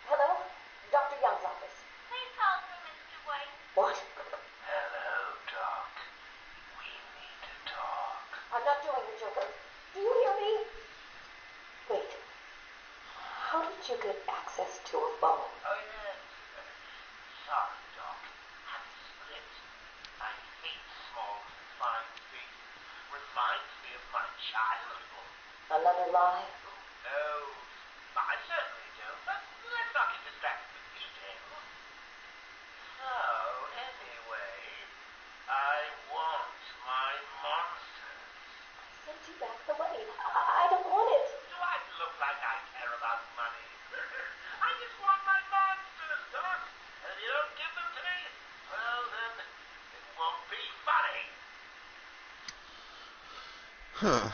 [SPEAKER 3] Hello? Dr. Young's office.
[SPEAKER 11] Please hold for Mr. White.
[SPEAKER 3] What?
[SPEAKER 5] Hello, Doc. We need to talk.
[SPEAKER 3] I'm not doing it, Joker. Do you hear me? How did you get access to a phone?
[SPEAKER 5] Oh, yes. Sorry, Doc. Had to split. I hate small, confined spaces. Reminds me of my childhood.
[SPEAKER 3] Another lie?
[SPEAKER 5] No, I certainly don't. But let's not get distracted with details. So, anyway, I want my monsters.
[SPEAKER 3] I sent you back the money. I don't want it.
[SPEAKER 5] Do I look like I care about money? I just want my monsters, Doc. And if you don't give them to me, well, then it won't be funny.
[SPEAKER 1] Huh.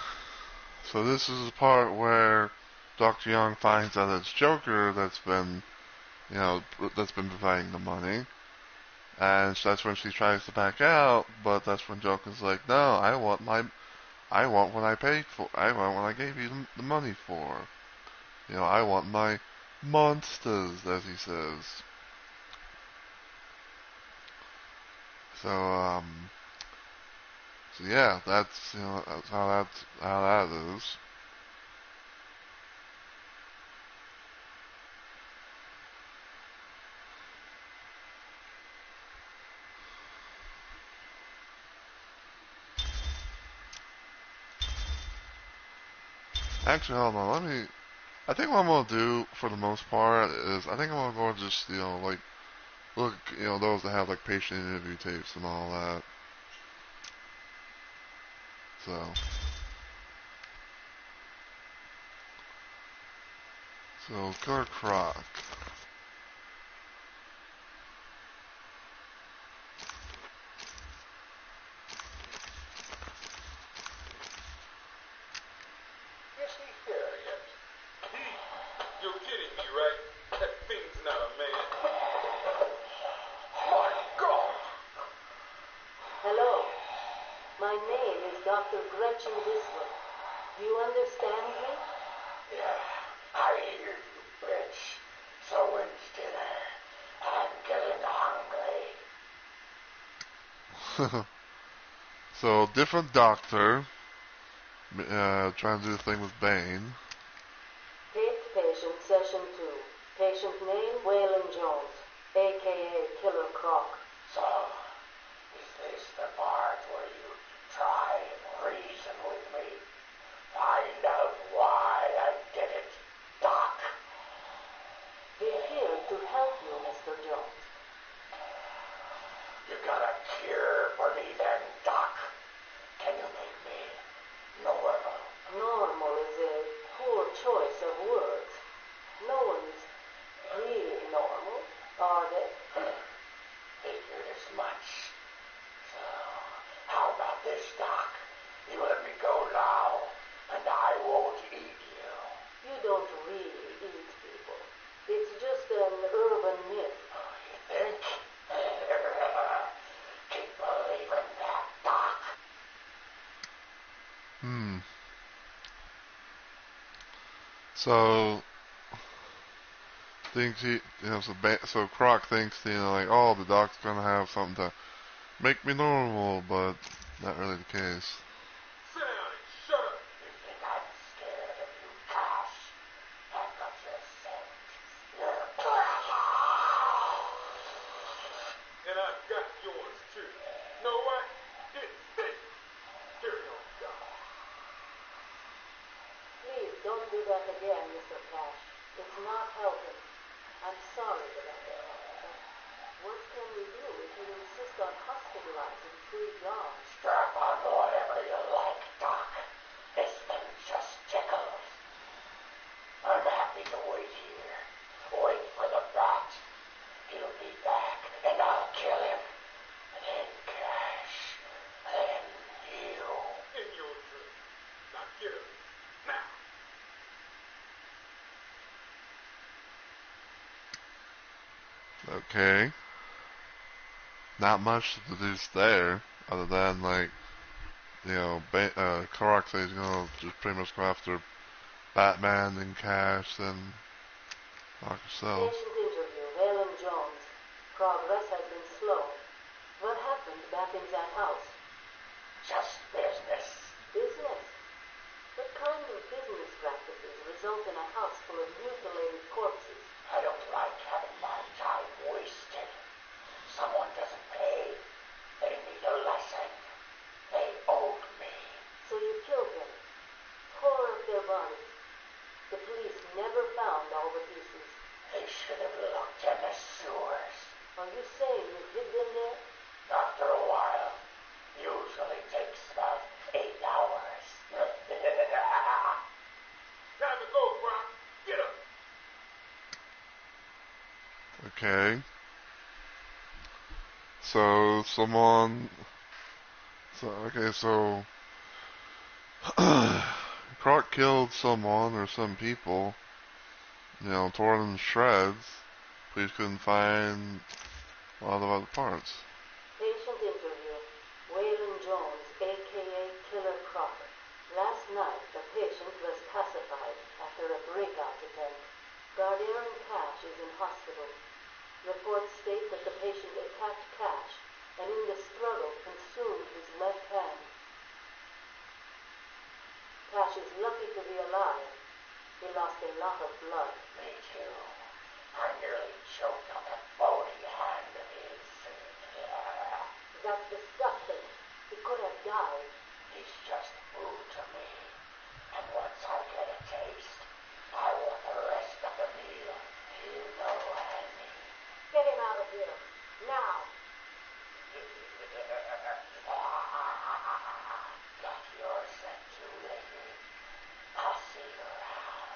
[SPEAKER 1] So this is the part where Dr. Young finds out it's Joker that's been, that's been providing the money. And so that's when she tries to back out, but that's when Joker's like, no, I want what I paid for. I want what I gave you the money for. I want my monsters, as he says. So yeah, that's how that is. Actually, hold on. I think what I'm gonna do for the most part is I think I'm gonna go and just like look those that have like patient interview tapes and all that. So Killer Croc.
[SPEAKER 10] Yes, he's there yet. You're kidding me, right? That thing's not a man. My God!
[SPEAKER 3] Hello. My name is Dr. Gretchen Whistler. Do you understand me?
[SPEAKER 5] Yeah, I hear you, bitch. So when's dinner? I'm getting hungry.
[SPEAKER 1] So different doctor trying to do the thing with Bane.
[SPEAKER 3] Fifth patient, session 2. Patient name, Waylon Jones, a.k.a. Killer Croc.
[SPEAKER 5] So, is this the part where you try and reason with me? Find out why I did it, Doc.
[SPEAKER 3] We're here to help you, Mr. Jones.
[SPEAKER 5] You got a cure for me then, Doc? Can you make me normal?
[SPEAKER 3] Normal is a poor choice of words. No one's really normal, are they?
[SPEAKER 5] Figured as much. So, how about this, Doc? You let me go now, and I won't eat you.
[SPEAKER 3] You don't really eat people. It's just an urban myth.
[SPEAKER 5] Oh, you think? Keep believing that, Doc.
[SPEAKER 1] So thinks so Croc thinks like, oh, the doc's gonna have something to make me normal, but not really the case.
[SPEAKER 10] Sit down and shut up.
[SPEAKER 5] You think I'm scared of you, Cash? I've got your scent. You're
[SPEAKER 10] And I've got yours, too. Know what? It's this. Here you go.
[SPEAKER 3] Please don't do that again, Mr. Cash. It's not helping. I'm sorry about that. But what can we do if you insist on hospitalizing 3 dogs?
[SPEAKER 5] strap on whatever you like, Doc. This thing just tickles. I'm happy to wait here. Wait for the bat. He'll be back, and I'll kill him. Then Cash. Then you.
[SPEAKER 10] In your dream. Now get up. Now.
[SPEAKER 1] Okay. Not much to deduce there, other than like, Croc says just pretty much go after Batman and Cash and knock yourself.
[SPEAKER 3] Patient interview, Waylon Jones. Progress has been slow. What happened back in that house?
[SPEAKER 5] Just business.
[SPEAKER 3] Business? What kind of business practices result in a house full
[SPEAKER 4] full of mutilated corpses.
[SPEAKER 5] I don't like having my time wasted. Someone doesn't pay. They need a lesson. They owed me.
[SPEAKER 4] So you killed them, tore up their bodies. The police never found all the pieces.
[SPEAKER 5] They should have looked in the sewers.
[SPEAKER 4] Are you saying you hid them there?
[SPEAKER 5] After a while. Usually takes about 8 hours. Time to go, Brock. Get him.
[SPEAKER 1] Okay. So someone. So Croc killed someone or some people. Tore them to shreds. Police couldn't find a lot of other parts.
[SPEAKER 4] Patient interview. Waylon Jones, a.k.a. Killer Croc. Last night, the patient was pacified after a breakout attempt. Guardian Cash is in hospital. Reports state that the patient attacked Cash and in the struggle consumed his left hand. Cash is lucky to be alive. He lost a lot of blood.
[SPEAKER 5] Me too. I nearly choked on that bony hand of his.
[SPEAKER 4] That's disgusting. He could have died.
[SPEAKER 5] He's just food to me. And once I get a taste, I want the rest of the meal. You know what I mean.
[SPEAKER 4] Get him out of here. Now.
[SPEAKER 5] Got your scent too, lady. I'll see you around.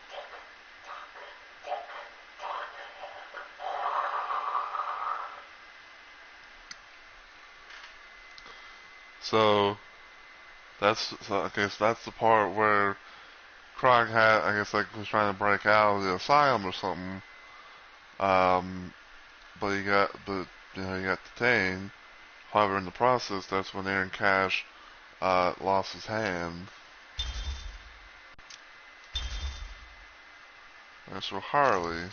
[SPEAKER 5] Tick tock, tick tock.
[SPEAKER 1] So that's the part where Croc had, was trying to break out of the asylum or something. But he got detained. However, in the process, that's when Aaron Cash lost his hand. That's for Harley.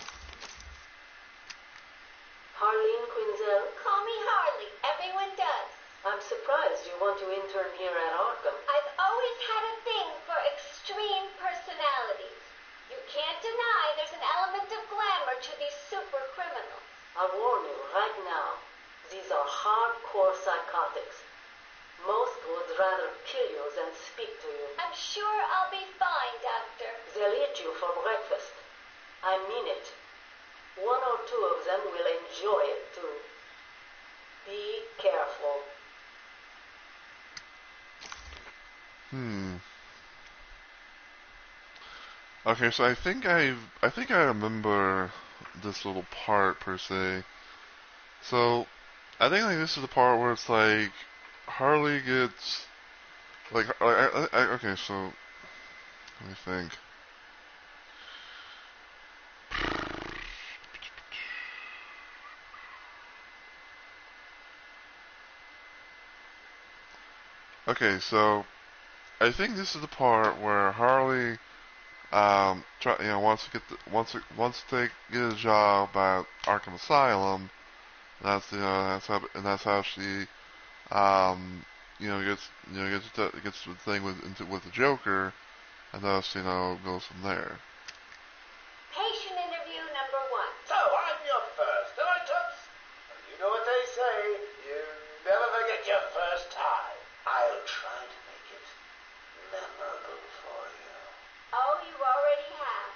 [SPEAKER 4] Harleen Quinzel,
[SPEAKER 3] Call me Harley. Everyone does.
[SPEAKER 4] I'm surprised you want to intern here at Arkham.
[SPEAKER 3] I've always had a thing for extreme personalities. You can't deny there's an element of glamour to these super criminals.
[SPEAKER 4] I'll warn you right now, these are hardcore psychotics. Most would rather kill you than speak to you.
[SPEAKER 3] I'm sure I'll be fine, Doctor.
[SPEAKER 4] They'll eat you for breakfast. I mean it. 1 or 2 of them will enjoy it too. Be careful.
[SPEAKER 1] Okay, so I think I remember this little part per se. So I think this is the part where it's like Harley gets okay, so let me think. Okay, so I think this is the part where Harley wants to get a job at Arkham Asylum. And that's how she gets the thing with the Joker, and thus goes from there.
[SPEAKER 3] Patient interview number 1.
[SPEAKER 5] So, I'm your first, am I, Toots? You know what they say, you never forget your first time. I'll try to make it memorable for you.
[SPEAKER 3] Oh, you already have.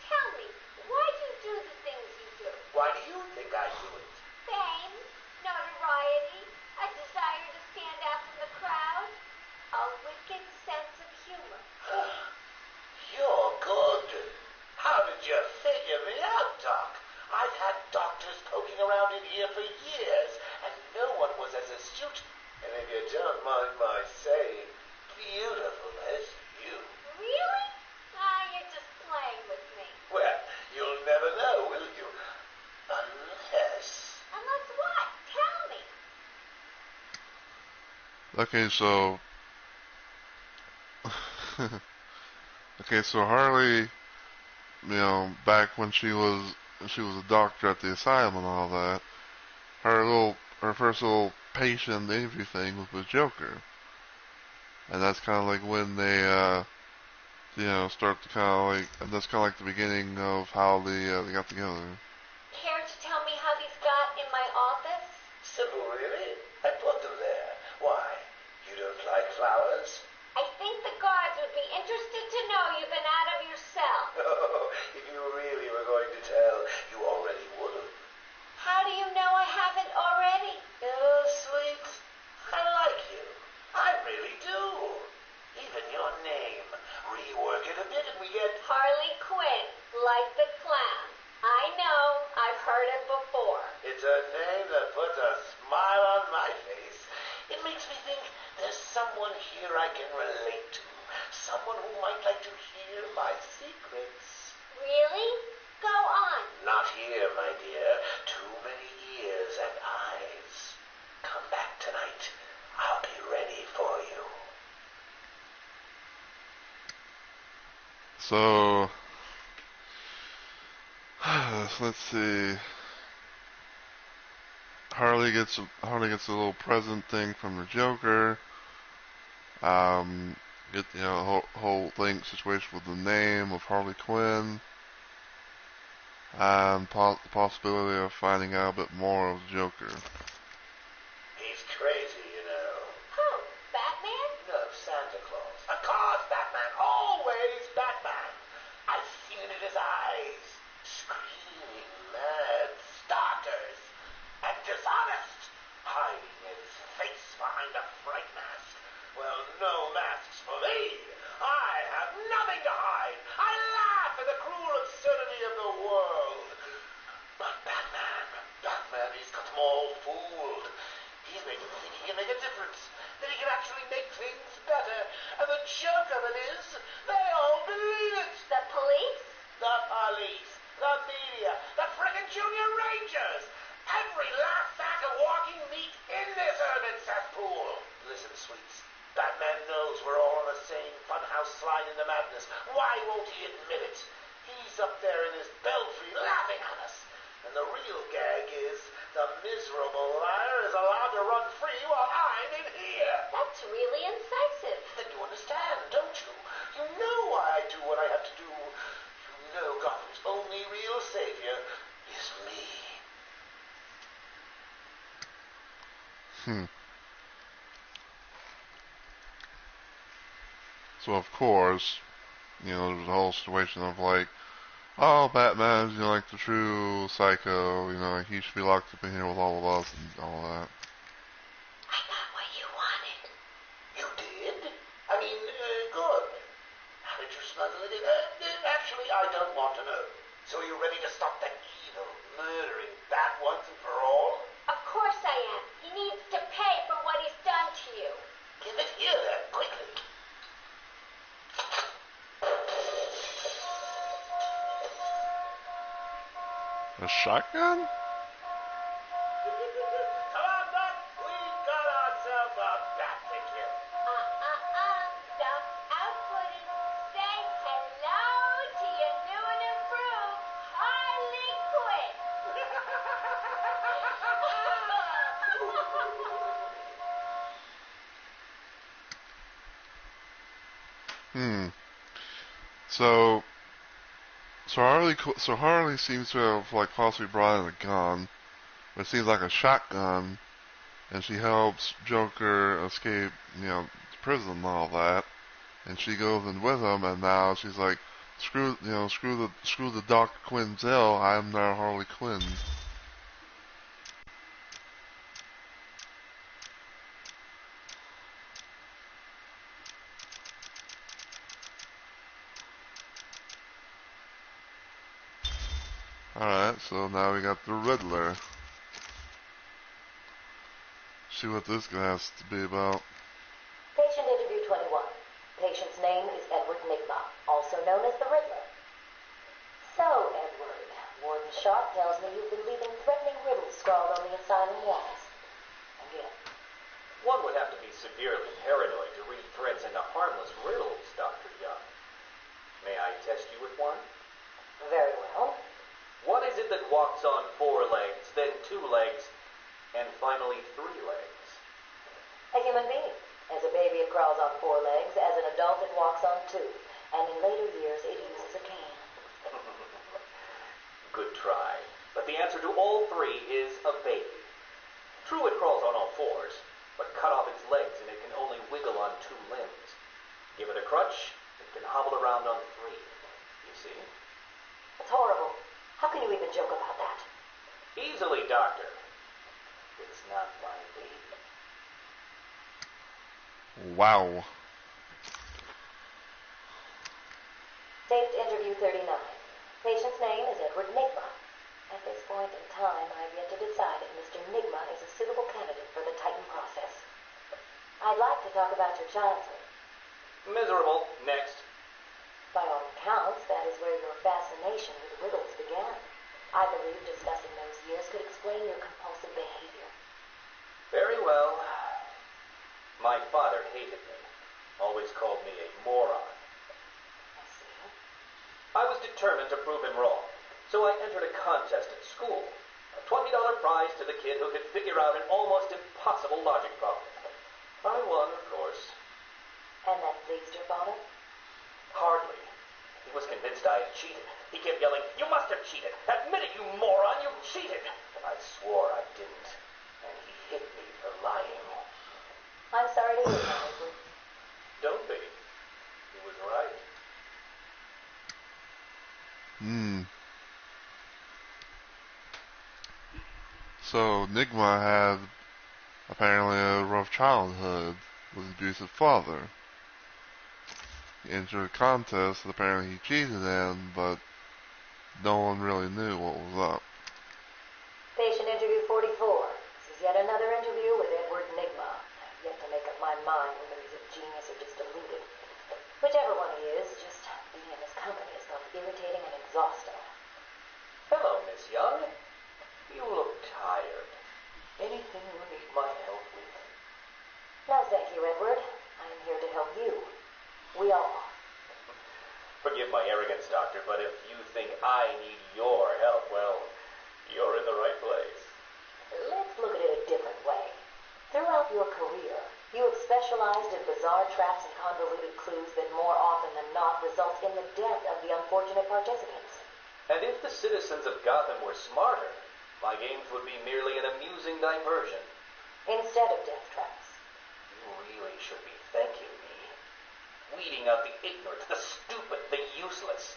[SPEAKER 3] Tell me, why do you do the things you do?
[SPEAKER 5] Why do you think I do it?
[SPEAKER 3] Fame, notoriety, a desire to stand out from the crowd, a wicked sense of humor.
[SPEAKER 5] You're good. How did you figure me out, Doc? I've had doctors poking around in here for years, and no one was as astute, and if you don't mind my saying, beautiful as you.
[SPEAKER 3] Really? You're just playing with me.
[SPEAKER 5] Well, you'll never know, will you? Unless...
[SPEAKER 3] Unless what? Tell me.
[SPEAKER 1] Okay, so Harley, back when she was a doctor at the asylum and all that, her first little patient interview thing was with Joker, and that's kind of like when they start to kind of like, and that's kind of like the beginning of how they got together.
[SPEAKER 3] Care to tell me how these got in my office?
[SPEAKER 5] Simple, really. I put them there. Why? You don't like flowers?
[SPEAKER 3] I think the guards would be interested to know you've been out of your cell.
[SPEAKER 5] Oh, if you really were going to tell, you already would have.
[SPEAKER 3] How do you know I haven't already?
[SPEAKER 5] Oh, sweet. I like you. I really do. Even your name. Rework it a bit and we get...
[SPEAKER 3] Harley Quinn, like the clown. I know, I've heard it before.
[SPEAKER 5] It's a name that puts a smile on my face. It makes me think there's someone here I can relate to. Someone who might like to hear my secrets.
[SPEAKER 3] Really? Go on.
[SPEAKER 5] Not here, my dear. Too many ears and eyes. Come back tonight. I'll be ready for you.
[SPEAKER 1] So, let's see. Harley gets a little present thing from the Joker. Get whole thing situation with the name of Harley Quinn, and the possibility of finding out a bit more of the Joker.
[SPEAKER 5] He's crazy, you know.
[SPEAKER 3] Who? Batman?
[SPEAKER 5] No, Santa Claus. Of course, Batman. Always Batman. I've seen it in his eyes. Screaming mad starters. And dishonest. Hiding his face behind a fright mask. Well, no masks for me. I have nothing to hide. I laugh at the cruel absurdity of the world. But Batman, he's got them all fooled. He's making them think he can make a difference. That he can actually make things better. And the joke of it is, they all believe it.
[SPEAKER 3] The police?
[SPEAKER 5] The police, the media, the frickin' junior rangers. Every last sack of walking meat in this urban cesspool. Listen, sweets. Batman knows we're all on the same funhouse slide into madness. Why won't he admit it? He's up there in his belfry laughing at us. And the real gag is the miserable liar is allowed to run free while I'm in here.
[SPEAKER 3] That's really incisive.
[SPEAKER 5] Then you understand, don't you? You know why I do what I have to do. You know Gotham's only real savior is me.
[SPEAKER 1] So of course, there's the whole situation of like, oh, Batman's, like the true psycho, he should be locked up in here with all of us and all that.
[SPEAKER 3] I got what you wanted.
[SPEAKER 5] You did? I mean, good. How did you smuggle it in? Actually, I don't want to know. So are you ready to stop that evil, murdering bat once and for all?
[SPEAKER 3] Of course I am. He needs to pay for what he's done to you.
[SPEAKER 5] Give it here, then, quickly.
[SPEAKER 1] A shotgun?
[SPEAKER 5] Come on, Doc. We got ourselves a bat to kill.
[SPEAKER 3] Doc Outwooden, say hello to your new and improved Harley Quinn.
[SPEAKER 1] So Harley seems to have like possibly brought in a gun. It seems like a shotgun, and she helps Joker escape, prison and all that. And she goes in with him, and now she's like, screw the Dr. Quinzel. I'm now Harley Quinn. Alright, so now we got the Riddler. See what this guy has to be about.
[SPEAKER 3] Patient interview 21. Patient's name is Edward Nigma, also known as the Riddler. So, Edward, Warden Sharp tells me you've been leaving threatening riddles scrawled on the asylum walls. Again.
[SPEAKER 12] One would have to be severely paranoid to read threats into harmless riddles, Dr. Young. May I test you with one?
[SPEAKER 3] Very well.
[SPEAKER 12] What is it that walks on 4 legs, then 2 legs, and finally 3 legs?
[SPEAKER 3] A human being. As a baby, it crawls on 4 legs. As an adult, it walks on 2. and in later years it uses a cane.
[SPEAKER 12] Good try. But the answer to all three is a baby. True, it crawls on all fours, but cut off its legs and it can only wiggle on two limbs. Give it a crutch, it can hobble around on three. You see?
[SPEAKER 3] It's horrible. How can you even joke about that?
[SPEAKER 12] Easily, Doctor. It's not my baby.
[SPEAKER 1] Wow.
[SPEAKER 3] Taped interview 39. Patient's name is Edward Nigma. At this point in time, I've yet to decide if Mr. Nigma is a suitable candidate for the Titan process. I'd like to talk about your childhood.
[SPEAKER 12] Miserable. Next.
[SPEAKER 3] By all accounts, that is where your fascination with riddles began. I believe discussing those years could explain your compulsive behavior.
[SPEAKER 12] Very well. My father hated me. Always called me a moron.
[SPEAKER 3] I see.
[SPEAKER 12] I was determined to prove him wrong, so I entered a contest at school. A $20 prize to the kid who could figure out an almost impossible logic problem. I won, of course.
[SPEAKER 3] And that pleased your father?
[SPEAKER 12] Hardly. He was convinced I had cheated. He kept yelling, "You must have cheated! Admit it, you moron! You cheated!" I swore I didn't, and he hit me for lying.
[SPEAKER 3] I'm sorry to hear that, Edward.
[SPEAKER 12] Don't be. He was right.
[SPEAKER 1] So, Nigma had apparently a rough childhood with an abusive father. He entered a contest that apparently he cheated in, but no one really knew what was up.
[SPEAKER 3] Patient interview 44. This is yet another interview with Edward Nigma. I've yet to make up my mind whether he's a genius or just deluded. Whichever one he is, just being in his company is both irritating and exhausting.
[SPEAKER 12] Hello, Miss Young. You look tired. Anything you need my help with?
[SPEAKER 3] No, thank you, Edward. I am here to help you. We all are.
[SPEAKER 12] Forgive my arrogance, Doctor, but if you think I need your help, well, you're in the right place.
[SPEAKER 3] Let's look at it a different way. Throughout your career, you have specialized in bizarre traps and convoluted clues that more often than not results in the death of the unfortunate participants.
[SPEAKER 12] And if the citizens of Gotham were smarter, my games would be merely an amusing diversion.
[SPEAKER 3] Instead of death traps.
[SPEAKER 12] You really should be thanking me. Weeding out the ignorant, the stupid, the useless.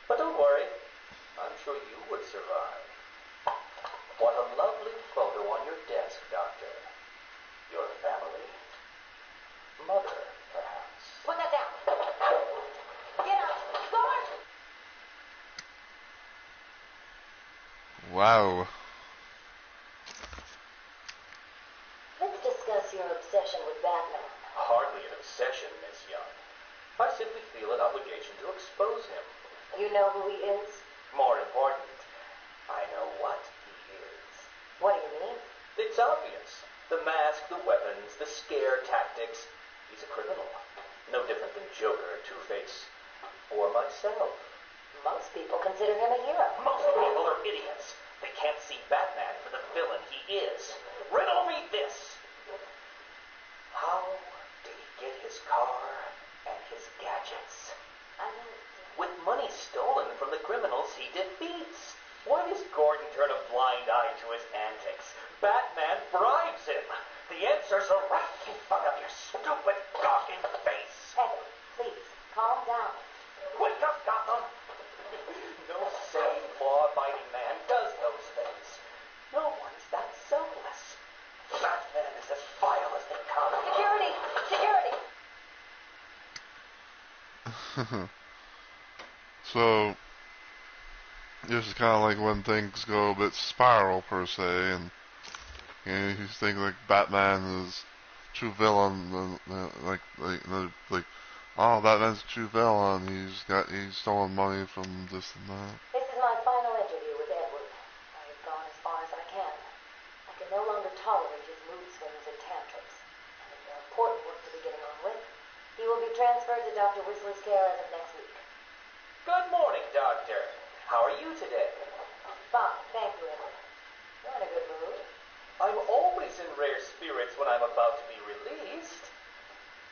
[SPEAKER 12] But don't worry. I'm sure you would survive. What a lovely photo on your desk, Doctor. Your family? Mother, perhaps.
[SPEAKER 3] Put that down. Get up. Go on.
[SPEAKER 1] Wow.
[SPEAKER 3] Let's discuss your obsession with Batman.
[SPEAKER 12] Hardly an obsession, Miss Young. I simply feel an obligation to expose him.
[SPEAKER 3] You know who he is?
[SPEAKER 12] More important, I know what he is.
[SPEAKER 3] What do you mean?
[SPEAKER 12] It's obvious. The mask, the weapons, the scare tactics. He's a criminal. No different than Joker, Two-Face, or myself.
[SPEAKER 3] Most people consider him a hero.
[SPEAKER 12] Most people are idiots. They can't see Batman for the villain he is. Riddle me this. How did he get his car and his gadgets?
[SPEAKER 3] I don't...
[SPEAKER 12] With money stolen from the criminals he defeats. Why does Gordon turn a blind eye to his antics? Batman bribes him. The answers are right in front of your stupid, gawking face.
[SPEAKER 3] Edward, please, calm down.
[SPEAKER 12] Wake up, Gotham. No sane, law-abiding man does those things. No one's that selfless. Batman is as vile as they come.
[SPEAKER 3] Security! Security!
[SPEAKER 1] So, this is kind of like when things go a bit spiral, per se, and you think like Batman is true villain, like, oh, Batman's a true villain. He's stolen money from this and that.
[SPEAKER 3] This is my final interview with Edward. I have gone as far as I can. I can no longer tolerate his mood swings and tantrums. I have more important work to be getting on with. He will be transferred to Dr. Whistler's care as of next week.
[SPEAKER 12] Good morning, Doctor. How are you today?
[SPEAKER 3] Fine, thank you, Edward. You're in a good mood.
[SPEAKER 12] I'm always in rare spirits when I'm about to be released.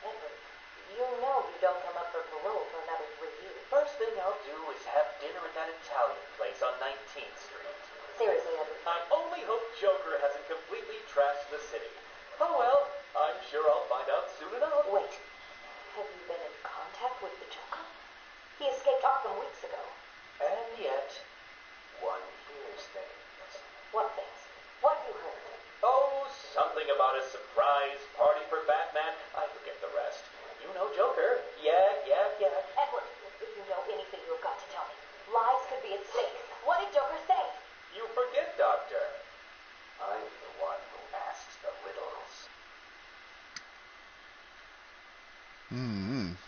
[SPEAKER 3] Edward, you know you you don't come up for parole for another 3 years.
[SPEAKER 12] First thing I'll do is have dinner at that Italian place on 19th Street.
[SPEAKER 3] Seriously, Edward.
[SPEAKER 12] I only hope Joker hasn't completely trashed the city. Oh well, I'm sure I'll find out soon enough.
[SPEAKER 3] Wait. Have you been in contact with the Joker? He escaped Arkham weeks ago.
[SPEAKER 12] And yet, one hears things.
[SPEAKER 3] What things? What you heard?
[SPEAKER 12] Oh, something about a surprise party for Batman. I forget the rest. You know Joker. Yeah.
[SPEAKER 3] Edward, if you know anything, you've got to tell me. Lives could be at stake. What did Joker say?
[SPEAKER 12] You forget, Doctor. I'm the one who asks the riddles.
[SPEAKER 1] Hmm.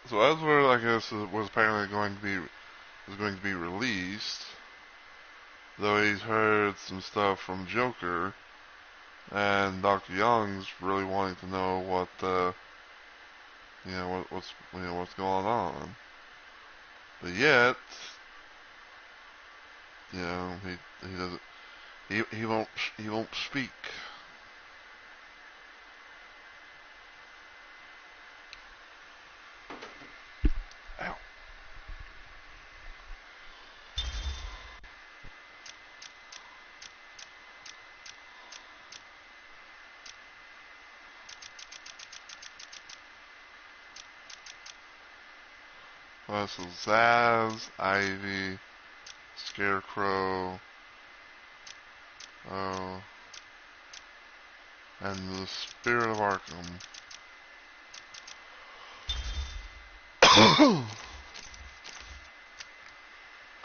[SPEAKER 1] So Edward, I guess, was apparently going to be released, though he's heard some stuff from Joker, and Dr. Young's really wanting to know what's going on. But yet, he doesn't, he won't speak. Ow. So Zaz, Ivy, Scarecrow, and the Spirit of Arkham.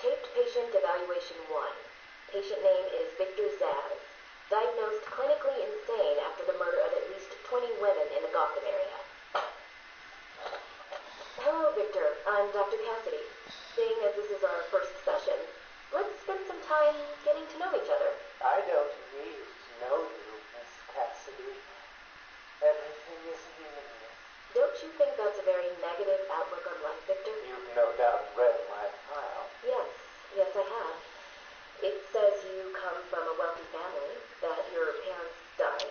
[SPEAKER 3] Taped patient evaluation 1. Patient name is Victor Zaz. Diagnosed clinically insane after the murder of at least 20 women in the Gotham area. Hello, Victor. I'm Dr. Cassidy. Seeing as this is our first session, let's spend some time getting to know each other.
[SPEAKER 5] I don't need to know you, Miss Cassidy. Everything is here.
[SPEAKER 3] Don't you think that's a very negative outlook on life, Victor?
[SPEAKER 5] You've no doubt read my file.
[SPEAKER 3] Yes, I have. It says you come from a wealthy family, that your parents died,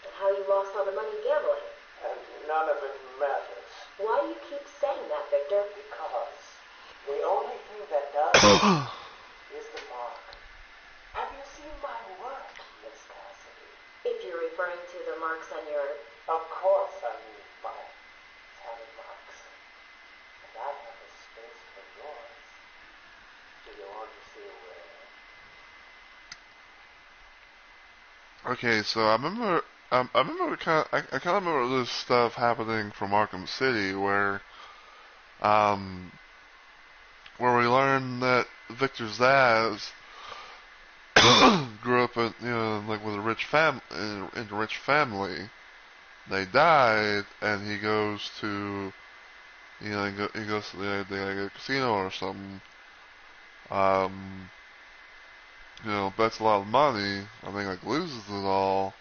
[SPEAKER 3] and how you lost all the money gambling.
[SPEAKER 5] And none of it matters.
[SPEAKER 3] Why do you keep saying that, Victor?
[SPEAKER 5] Because the only thing that does is the mark. Have you seen my work, Miss Cassidy?
[SPEAKER 3] If you're referring to the marks on your...
[SPEAKER 5] Of course I mean my tally marks. And I have a space for yours. Do you want to see where?
[SPEAKER 1] Okay, so I remember I kind of remember this stuff happening from Arkham City where we learned that Victor Zaz grew up in, like with a rich family. They died, and he goes to, he goes to the casino or something. Bets a lot of money. I think like loses it all,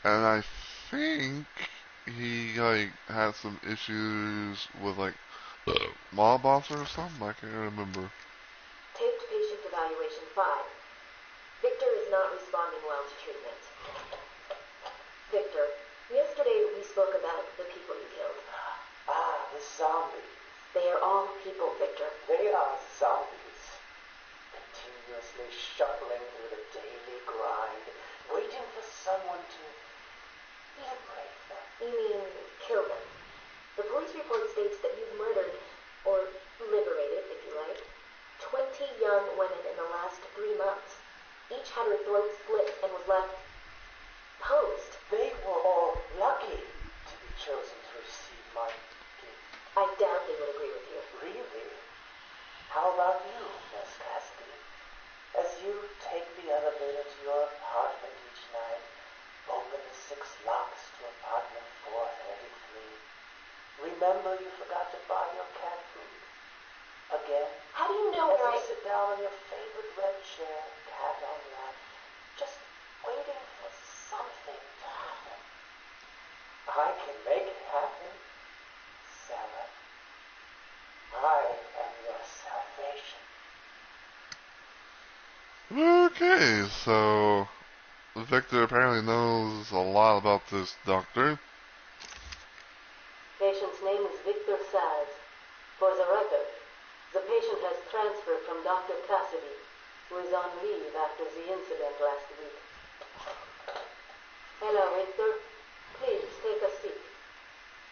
[SPEAKER 1] and I think he like had some issues with like mob boss or something. I can't remember.
[SPEAKER 3] Taped patient evaluation 5. Victor is not responding well to treatment. Victor, yesterday we spoke about the people you killed.
[SPEAKER 5] Ah, the zombies.
[SPEAKER 3] They are all people, Victor.
[SPEAKER 5] They are zombies. Continuously shuffling through the daily grind, waiting for someone to liberate them.
[SPEAKER 3] You mean kill them? The police report states that you've murdered, or liberated, if you like, 20 young women in the last 3 months. Each had her throat slit and was left posed.
[SPEAKER 5] They were all lucky to be chosen to receive my gift.
[SPEAKER 3] I doubt they would agree with you.
[SPEAKER 5] Really? How about you, Miss Cassidy? As you take the elevator to your apartment each night, open the 6 locks to apartment 433. Remember you forgot to buy your cat food. Again?
[SPEAKER 3] How do you know
[SPEAKER 5] as
[SPEAKER 3] where
[SPEAKER 5] you sit down on your favorite red chair, cat on lap, just waiting for something to happen. I can make it happen. am your salvation.
[SPEAKER 1] Okay, so Victor apparently knows a lot about this doctor.
[SPEAKER 4] Patient's name is Victor Saz. For the record, the patient has transferred from Dr. Cassidy, who is on leave after the incident last week. Hello, Victor. Please, take a seat.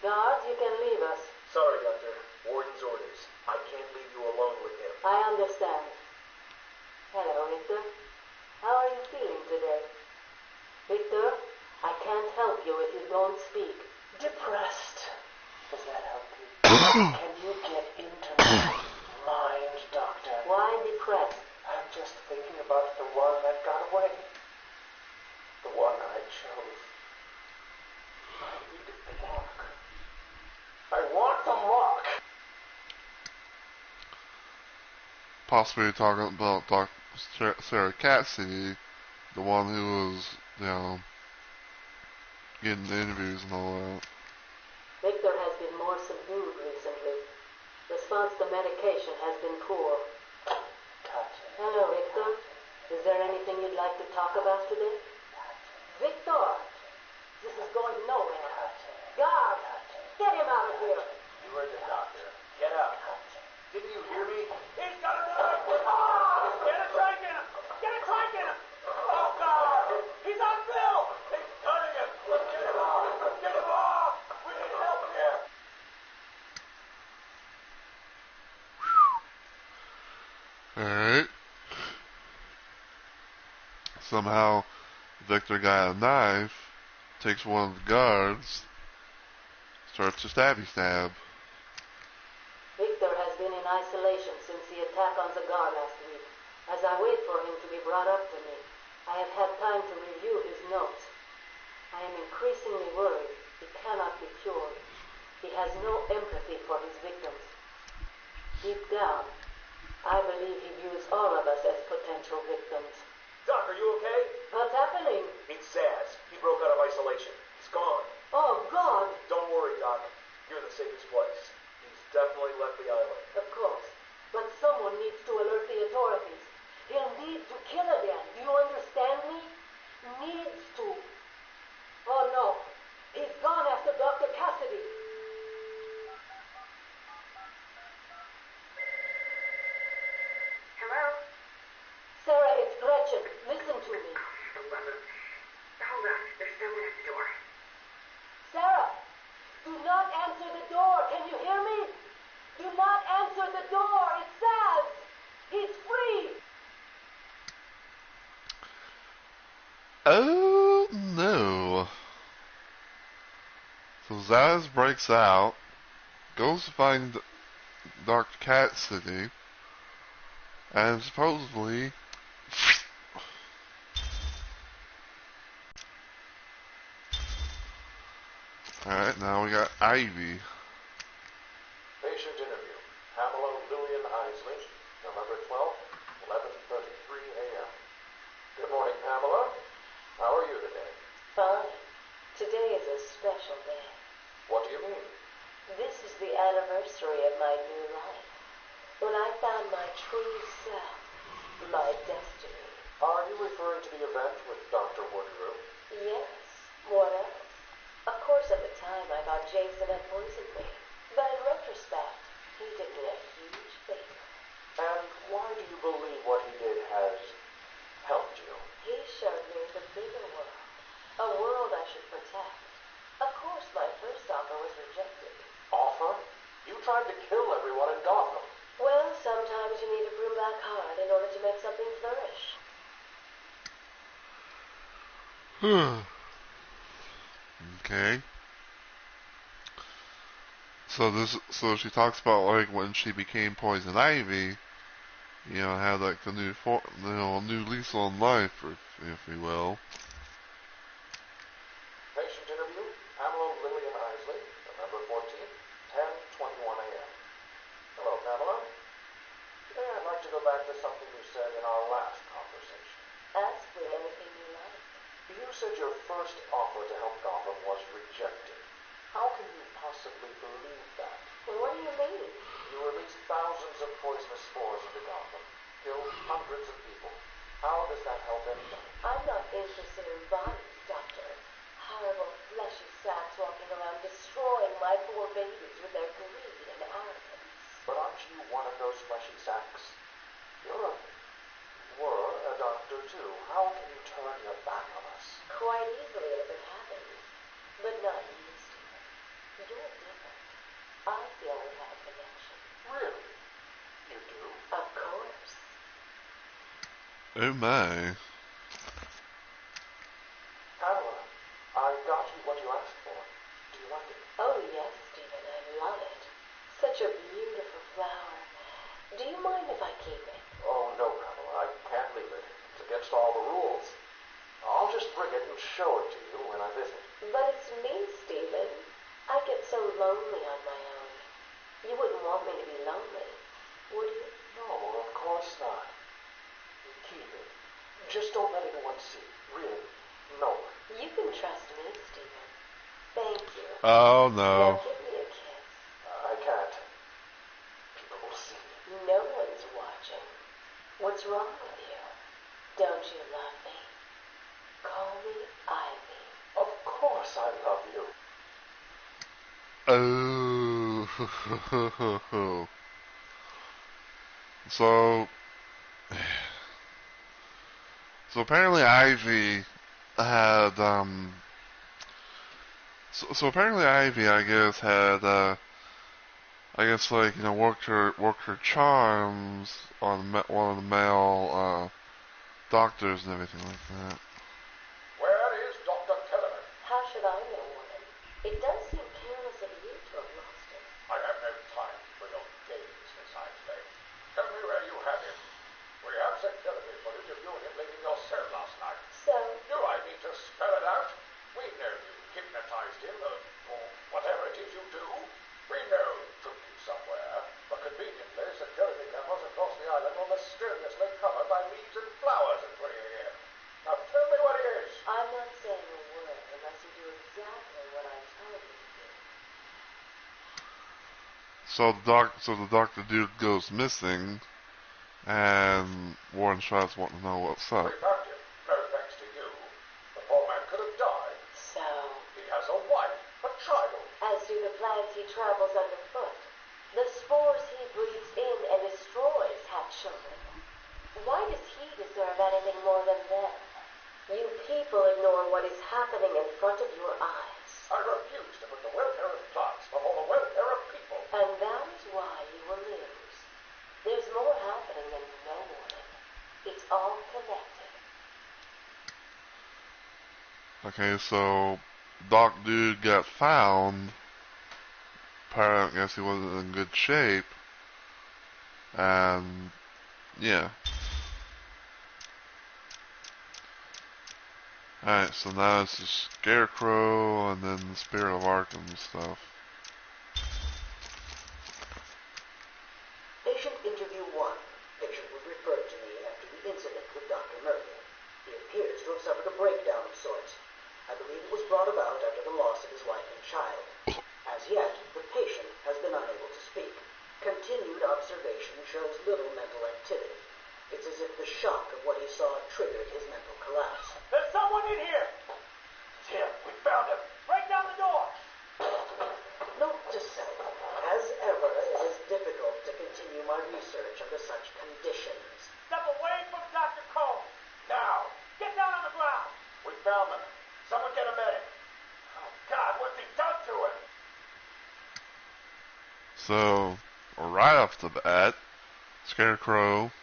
[SPEAKER 4] Guards, you can leave us.
[SPEAKER 12] Sorry, Doctor. Warden's orders. I can't leave you alone with him.
[SPEAKER 4] I understand. Hello, Victor. How are you feeling today? Victor, I can't help you if you don't speak.
[SPEAKER 5] Depressed. Does that help you? Can you get into my mind, Doctor?
[SPEAKER 4] Why depressed?
[SPEAKER 5] I'm just thinking about the one that got away. The one I chose. I need the mark. I want the mark.
[SPEAKER 1] Possibly talking about Dr. Sarah Cassidy, the one who was, getting the interviews and all that.
[SPEAKER 4] Victor has been more subdued recently. Response to medication has been poor. Hello, Victor. Is there anything you'd like to talk about today? Victor! This is going nowhere. Guard! Get him out of here!
[SPEAKER 12] You heard the doctor. Get out. Didn't you hear me?
[SPEAKER 5] He's got a knife! Get a strike in him! Get a strike in him! Oh, God! He's on Bill! He's cutting him! Get him off! Get him off! We need help here!
[SPEAKER 1] Alright. Somehow, Victor got a knife, takes one of the guards, starts to stabby stab.
[SPEAKER 4] Victor has been in isolation since the attack on the guard last week. As I wait for him to be brought up to me, I have had time to review his notes. I am increasingly worried he cannot be cured. He has no empathy for his victims. Deep down, I believe he views all of us as potential victims.
[SPEAKER 12] Doc, are you okay?
[SPEAKER 4] What's happening?
[SPEAKER 12] It's Zaz. He broke out of isolation. He's gone.
[SPEAKER 4] Oh, God!
[SPEAKER 12] Don't worry, Doc. You're in the safest place. He's definitely left the island.
[SPEAKER 4] Of course. But someone needs to alert the authorities. He'll need to kill again. Do you understand me? Needs to. Oh, no. He's gone after Dr. Cassidy.
[SPEAKER 11] Hello?
[SPEAKER 4] Sarah, it's Gretchen. Listen to me.
[SPEAKER 11] Hold on. There's someone at the door.
[SPEAKER 4] Sarah, do not answer the door. Can you hear me? Do not answer the door. It's Saz. He's free.
[SPEAKER 1] Oh no. So Zaz breaks out, goes to find Dr. Cassidy, and supposedly alright, now we got Ivy.
[SPEAKER 10] Patient interview. Pamela Lillian Isley, November 12th, 11:33 a.m. Good morning, Pamela. How are you today?
[SPEAKER 4] Fine. Today is a special day.
[SPEAKER 10] What do you mean?
[SPEAKER 4] This is the anniversary of my new life. When I found my true self, my destiny.
[SPEAKER 10] Are you referring to the event with Dr. Woodrow?
[SPEAKER 4] Yes. What else? Of course, at the time, I thought Jason had poisoned me. But in retrospect, he did me a huge favor.
[SPEAKER 10] And why do you believe what he did has helped you?
[SPEAKER 4] He showed me the bigger world. A world I should protect. Of course, my first offer was rejected.
[SPEAKER 10] Offer? You tried to kill everyone in Gotham.
[SPEAKER 4] Well, sometimes you need to prove back hard in order to make something flourish.
[SPEAKER 1] Okay. So she talks about like when she became Poison Ivy, had like the new lease on life, if you will.
[SPEAKER 10] Patient interview. Pamela Lillian Isley, November 14th, 10:21 a.m. Hello, Pamela. Today I'd like to go back to something you said in our last conversation.
[SPEAKER 4] Ask me anything you like.
[SPEAKER 10] You said your first offer to help Gotham was rejected. How can you possibly believe that?
[SPEAKER 3] Well, what do you mean?
[SPEAKER 10] You released thousands of poisonous spores into Gotham, killed hundreds of people. How does that help anybody?
[SPEAKER 3] I'm not interested in bodies, Doctor. Horrible, fleshy sacks walking around destroying my poor babies with their greed and arrogance.
[SPEAKER 10] But aren't you one of those fleshy sacks? Were a doctor too. How can you turn your back on us?
[SPEAKER 3] Quite easily if it happens. But not you, Stephen. You're different. I feel we have a connection.
[SPEAKER 10] Really? You do?
[SPEAKER 3] Of course.
[SPEAKER 1] Oh my.
[SPEAKER 10] Pamela, I got you what you asked for. Do you like it?
[SPEAKER 3] Oh, yes, Stephen, I love it. Such a beautiful flower. Do you mind if I keep it?
[SPEAKER 10] Oh, no, Pamela, I can't leave it. It's against all the rules. I'll just bring it and show it to you when I visit.
[SPEAKER 3] But it's me, Stephen. I get so lonely on my own. You wouldn't want me to be lonely, would you?
[SPEAKER 10] No, of course not. Keep it. Just don't let anyone see. Really. No one.
[SPEAKER 3] You can trust me, Stephen. Thank you.
[SPEAKER 1] Oh
[SPEAKER 3] Now
[SPEAKER 1] no.
[SPEAKER 3] give me a kiss.
[SPEAKER 10] I can't. People will see.
[SPEAKER 3] No one's watching. What's wrong with you? Don't you love me? Call me Ivy.
[SPEAKER 10] Of course I love you.
[SPEAKER 1] Oh. So apparently Ivy had so apparently Ivy, I guess, had like, you know, worked her charms on one of the male doctors and everything like that.
[SPEAKER 10] Where is Dr. Kellerman?
[SPEAKER 3] How should I know, woman? It does seem careless of you to have lost him.
[SPEAKER 10] I have no time for your games, Miss Isley. Tell me where you have him. We have security footage of you and him leaving your cell last night.
[SPEAKER 3] So?
[SPEAKER 10] Do I need to spell it out? We know you hypnotized him, or whatever it is you do. We know you took him somewhere, but conveniently, security cameras across the island were mysteriously covered by leaves and flowers at 3 a.m. Now tell me what it is.
[SPEAKER 3] I'm not saying a word unless you do exactly what I tell you to do.
[SPEAKER 1] So the doctor dude goes missing, and Warren Sharp's wanting to know what's up.
[SPEAKER 10] We found him. No thanks to you. The poor man could have died.
[SPEAKER 3] So?
[SPEAKER 10] He has a wife, a child.
[SPEAKER 3] As do the plants he travels underfoot. The spores he breathes in and destroys have children. Why does he deserve anything more than them? You people ignore what is happening in front of your eyes.
[SPEAKER 10] I refuse to put the welfare of plants before the welfare of people.
[SPEAKER 3] And that is why you will lose. There's more happening than you know, Warren. It's all connected.
[SPEAKER 1] Okay, so Doc Dude got found. Apparently, I guess he wasn't in good shape. And yeah. Alright, so now it's the Scarecrow and then the Spirit of Arkham stuff.
[SPEAKER 13] Patient interview 1. Patient was referred to me after the incident with Dr. Murphy. He appears to have suffered a breakdown of sorts. I believe it was brought about after the loss of his wife and child. As yet, the patient has been unable to speak. Continued observation shows little mental activity. It's as if the shock of what he saw triggered his mental collapse.
[SPEAKER 5] There's someone in here!
[SPEAKER 10] It's him. We found him.
[SPEAKER 5] Break down the door!
[SPEAKER 13] Note to self, as ever, it is difficult to continue my research under such conditions.
[SPEAKER 5] Step away from Dr. Cole!
[SPEAKER 10] Now.
[SPEAKER 5] Get down on the ground!
[SPEAKER 10] We found them. Someone get a medic. Oh, God, what's he done to him?
[SPEAKER 1] So, right off the bat, Scarecrow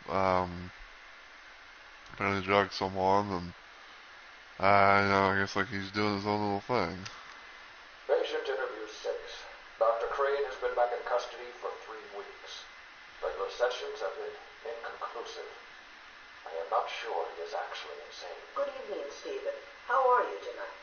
[SPEAKER 1] apparently drugged someone, and you know, I guess like he's doing his own little thing.
[SPEAKER 10] Patient interview 6. Dr. Crane has been back in custody for 3 weeks. Regular sessions have been inconclusive. I am not sure he is actually insane.
[SPEAKER 13] Good evening, Stephen. How are you tonight?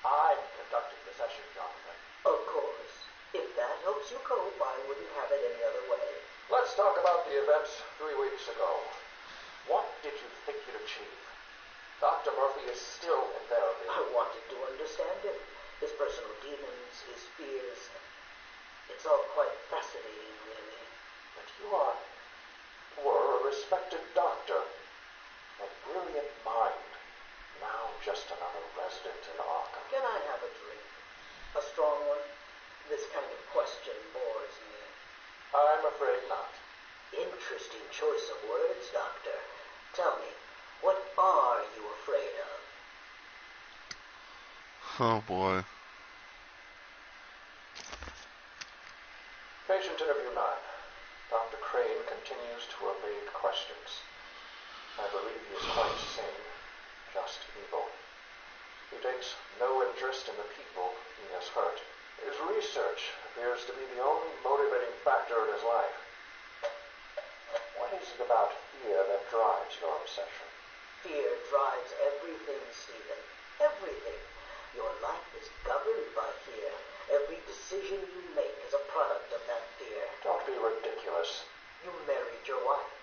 [SPEAKER 10] I'm conducting the session, Jonathan.
[SPEAKER 13] Of course. If that helps you cope, I wouldn't have it any other way.
[SPEAKER 10] Let's talk about the events 3 weeks ago. What did you think you'd achieve? Dr. Murphy is still in therapy.
[SPEAKER 13] I wanted to understand him. his personal demons, his fears. It's all quite fascinating, really.
[SPEAKER 10] But you were a respected doctor. A brilliant mind. Now just another resident in Arkham.
[SPEAKER 13] Can I have a drink? A strong one? This kind of question bores me.
[SPEAKER 10] I'm afraid not.
[SPEAKER 13] Interesting choice of words, Doctor. Tell me, what are you afraid of?
[SPEAKER 1] Oh boy.
[SPEAKER 10] Patient interview 9. Dr. Crane continues to evade questions. I believe he is quite sane, just evil. He takes no interest in the people he has hurt. His research appears to be the only motivating factor in his life. What is it about fear that drives your obsession?
[SPEAKER 13] Fear drives everything, Stephen. Everything. Your life is governed by fear. Every decision you make is a product of that fear.
[SPEAKER 10] Don't be ridiculous.
[SPEAKER 13] You married your wife.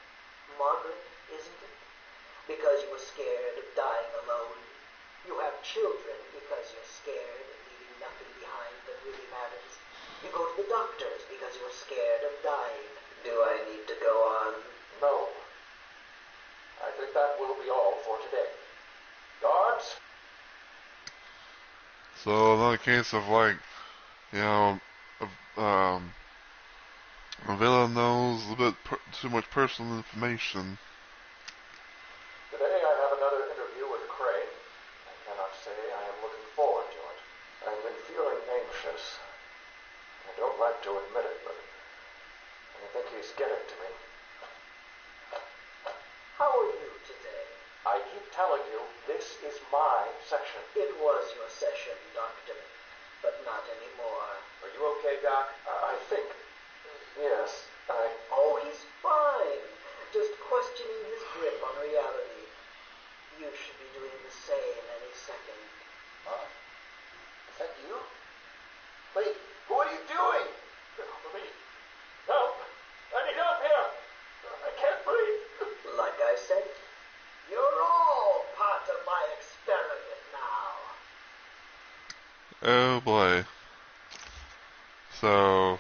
[SPEAKER 13] Margaret, isn't it? Because you were scared of dying alone. You have children because you're scared of leaving nothing behind that really matters. You go to the doctors because you're scared of dying. Do I need to go on?
[SPEAKER 10] No. I think that will be all for today. Guards?
[SPEAKER 1] So another case of like, you know, a villain knows a bit too much personal information.
[SPEAKER 10] Today I have another interview with Crane. I cannot say I am looking forward to it. I've been feeling anxious. I don't like to admit it, but I think he's getting to me.
[SPEAKER 13] How are you today?
[SPEAKER 10] I keep telling you, this is my section.
[SPEAKER 13] It was your session, Doctor, but not anymore.
[SPEAKER 10] Are you okay, Doc? I think. Yes,
[SPEAKER 13] Oh, he's fine. Just questioning his grip on reality. You should be doing the same any second.
[SPEAKER 10] Is that you? Wait, what are you doing? Help me. Help! I need help here! I can't breathe!
[SPEAKER 13] Like I said, you're all part of my experiment now.
[SPEAKER 1] Oh boy. So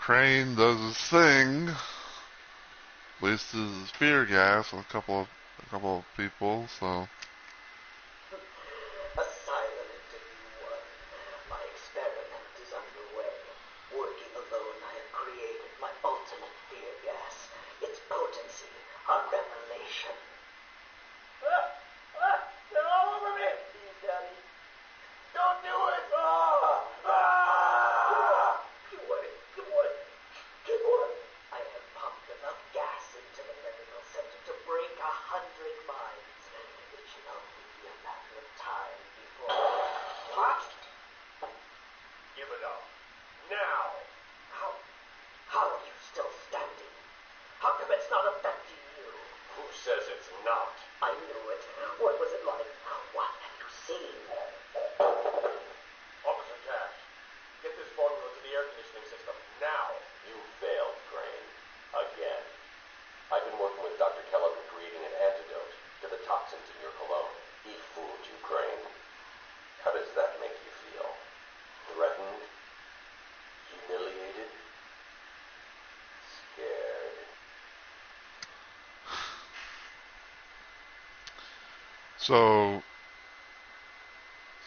[SPEAKER 1] Crane does his thing, releases fear gas on a couple of people, so
[SPEAKER 13] Asylum interview 1. My experiment is underway. Working alone, I have created my ultimate fear gas. Its potency, a revelation.
[SPEAKER 10] They're all over me!
[SPEAKER 13] Please, Daddy.
[SPEAKER 10] Don't do it!
[SPEAKER 13] Good boy. I have pumped enough gas into the medical center to break 100 minds. It should only be a matter of time before...
[SPEAKER 10] What? Give it up. Now!
[SPEAKER 13] How are you still standing? How come it's not affecting you?
[SPEAKER 10] Who says it's not?
[SPEAKER 13] I knew it. What was it like? What have you seen?
[SPEAKER 10] Officer Cash, get this formula to the air conditioning system now. You failed, Crane. Again. I've been working with Dr. Kellogg in creating an antidote to the toxins in your cologne. He fooled you, Crane. How does that make you feel? Threatened? Humiliated? Scared?
[SPEAKER 1] So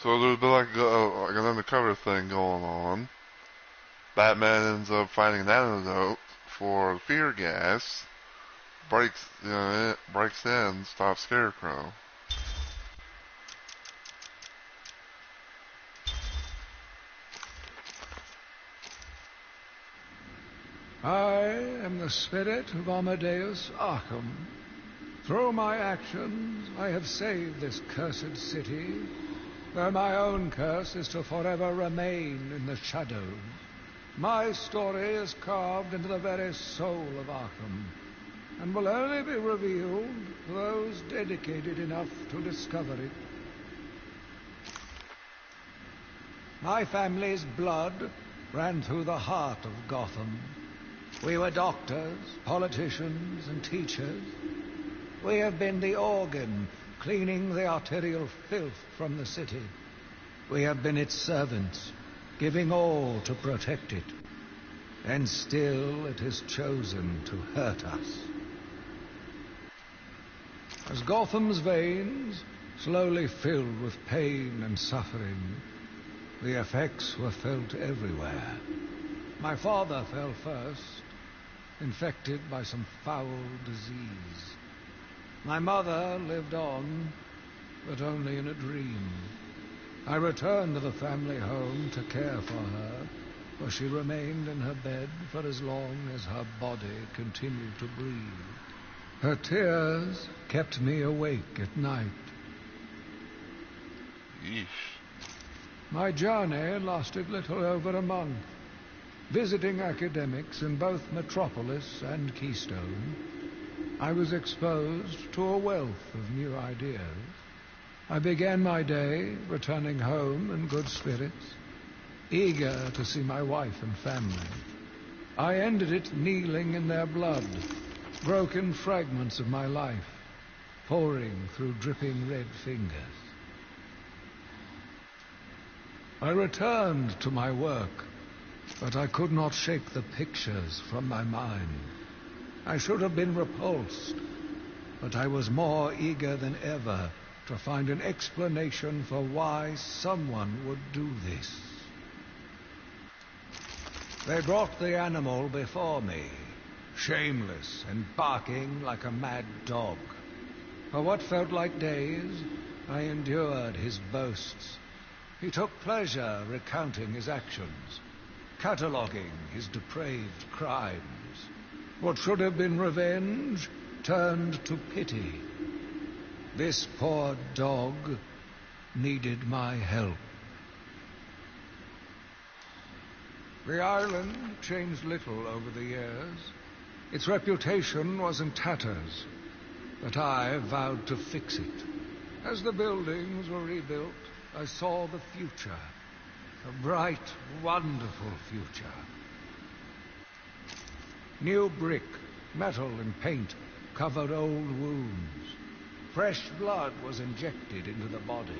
[SPEAKER 1] there's been like an undercover thing going on. Batman ends up finding an antidote for fear gas, breaks in, stops Scarecrow.
[SPEAKER 7] I am the spirit of Amadeus Arkham. Through my actions, I have saved this cursed city, though my own curse is to forever remain in the shadows. My story is carved into the very soul of Arkham, and will only be revealed to those dedicated enough to discover it. My family's blood ran through the heart of Gotham. We were doctors, politicians, and teachers. We have been the organ cleaning the arterial filth from the city. We have been its servants, giving all to protect it. And still it has chosen to hurt us. As Gotham's veins slowly filled with pain and suffering, the effects were felt everywhere. My father fell first, infected by some foul disease. My mother lived on, but only in a dream. I returned to the family home to care for her, for she remained in her bed for as long as her body continued to breathe. Her tears kept me awake at night.
[SPEAKER 1] Yeesh.
[SPEAKER 7] My journey lasted little over a month. Visiting academics in both Metropolis and Keystone, I was exposed to a wealth of new ideas. I began my day returning home in good spirits, eager to see my wife and family. I ended it kneeling in their blood, broken fragments of my life, pouring through dripping red fingers. I returned to my work, but I could not shake the pictures from my mind. I should have been repulsed, but I was more eager than ever to find an explanation for why someone would do this. They brought the animal before me, shameless and barking like a mad dog. For what felt like days, I endured his boasts. He took pleasure recounting his actions, cataloguing his depraved crimes. What should have been revenge turned to pity. This poor dog needed my help. The island changed little over the years. Its reputation was in tatters, but I vowed to fix it. As the buildings were rebuilt, I saw the future, a bright, wonderful future. New brick, metal, and paint covered old wounds. Fresh blood was injected into the body.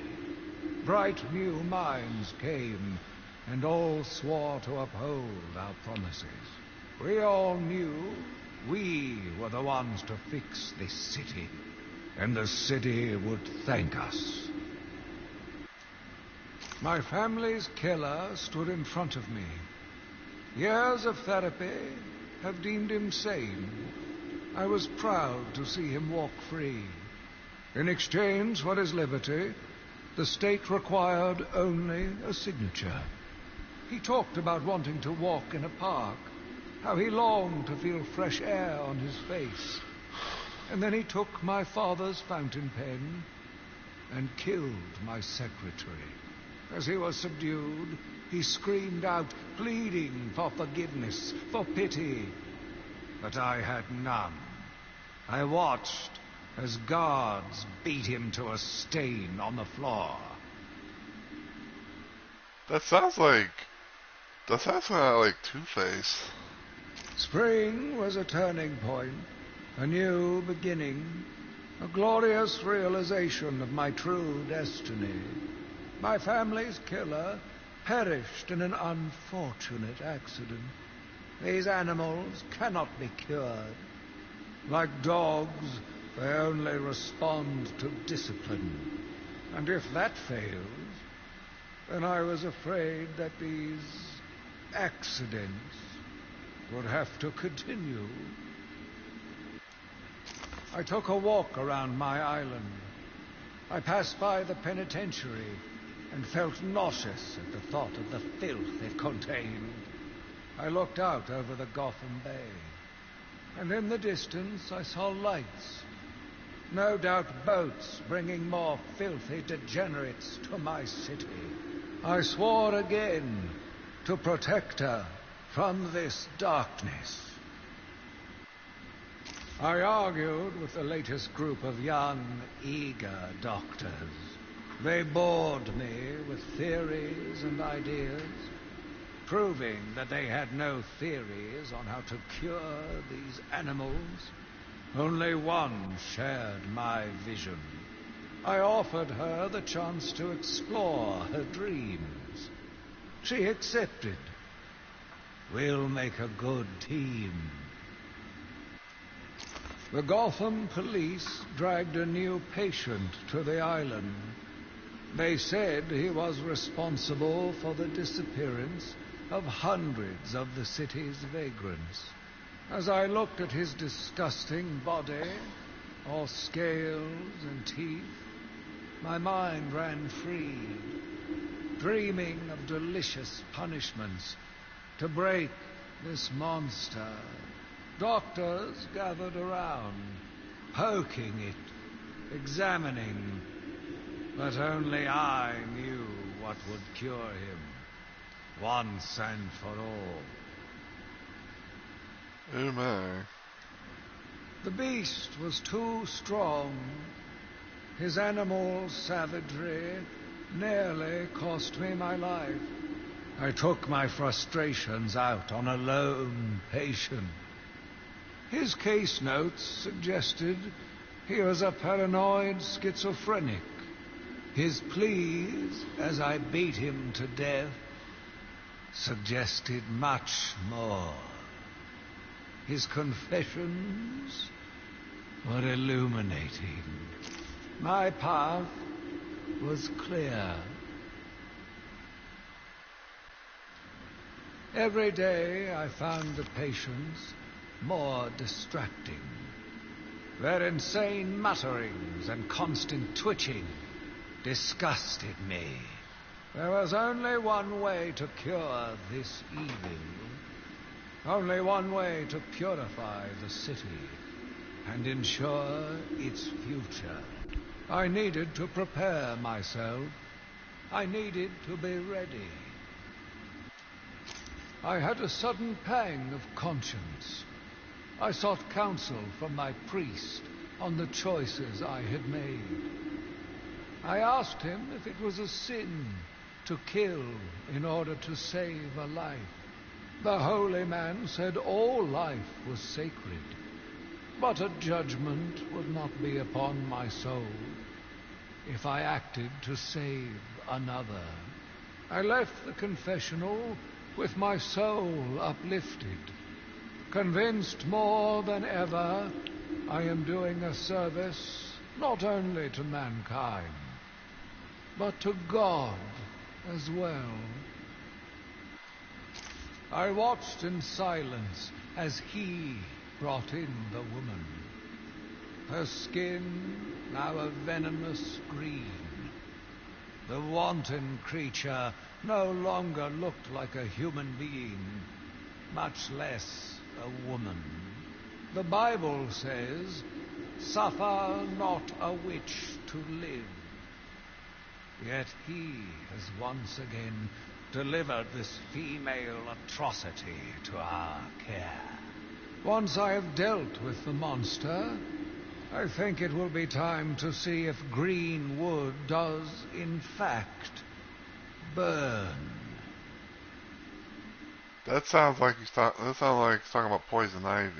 [SPEAKER 7] Bright new minds came, and all swore to uphold our promises. We all knew we were the ones to fix this city, and the city would thank us. My family's killer stood in front of me. Years of therapy have deemed him sane. I was proud to see him walk free. In exchange for his liberty, the state required only a signature. He talked about wanting to walk in a park, how he longed to feel fresh air on his face. And then he took my father's fountain pen and killed my secretary. As he was subdued, he screamed out, pleading for forgiveness, for pity. But I had none. I watched as guards beat him to a stain on the floor.
[SPEAKER 1] That sounds like Two-Face.
[SPEAKER 7] Spring was a turning point, a new beginning, a glorious realization of my true destiny. My family's killer perished in an unfortunate accident. These animals cannot be cured. Like dogs, they only respond to discipline. And if that fails, then I was afraid that these accidents would have to continue. I took a walk around my island. I passed by the penitentiary and felt nauseous at the thought of the filth it contained. I looked out over the Gotham Bay, and in the distance I saw lights. No doubt boats bringing more filthy degenerates to my city. I swore again to protect her from this darkness. I argued with the latest group of young, eager doctors. They bored me with theories and ideas, proving that they had no theories on how to cure these animals. Only one shared my vision. I offered her the chance to explore her dreams. She accepted. We'll make a good team. The Gotham police dragged a new patient to the island. They said he was responsible for the disappearance of hundreds of the city's vagrants. As I looked at his disgusting body, all scales and teeth, my mind ran free, dreaming of delicious punishments to break this monster. Doctors gathered around, poking it, examining, but only I knew what would cure him, once and for all.
[SPEAKER 1] Oh my.
[SPEAKER 7] The beast was too strong. His animal savagery nearly cost me my life. I took my frustrations out on a lone patient. His case notes suggested he was a paranoid schizophrenic. His pleas, as I beat him to death, suggested much more. His confessions were illuminating. My path was clear. Every day I found the patients more distracting. Their insane mutterings and constant twitching disgusted me. There was only one way to cure this evil. Only one way to purify the city and ensure its future. I needed to prepare myself. I needed to be ready. I had a sudden pang of conscience. I sought counsel from my priest on the choices I had made. I asked him if it was a sin to kill in order to save a life. The holy man said all life was sacred, but a judgment would not be upon my soul if I acted to save another. I left the confessional with my soul uplifted, convinced more than ever I am doing a service not only to mankind, but to God as well. I watched in silence as he brought in the woman. Her skin now a venomous green. The wanton creature no longer looked like a human being, much less a woman. The Bible says, "Suffer not a witch to live." Yet he has once again delivered this female atrocity to our care. Once I have dealt with the monster, I think it will be time to see if green wood does, in fact, burn.
[SPEAKER 1] That sounds like he's talking about poison ivy.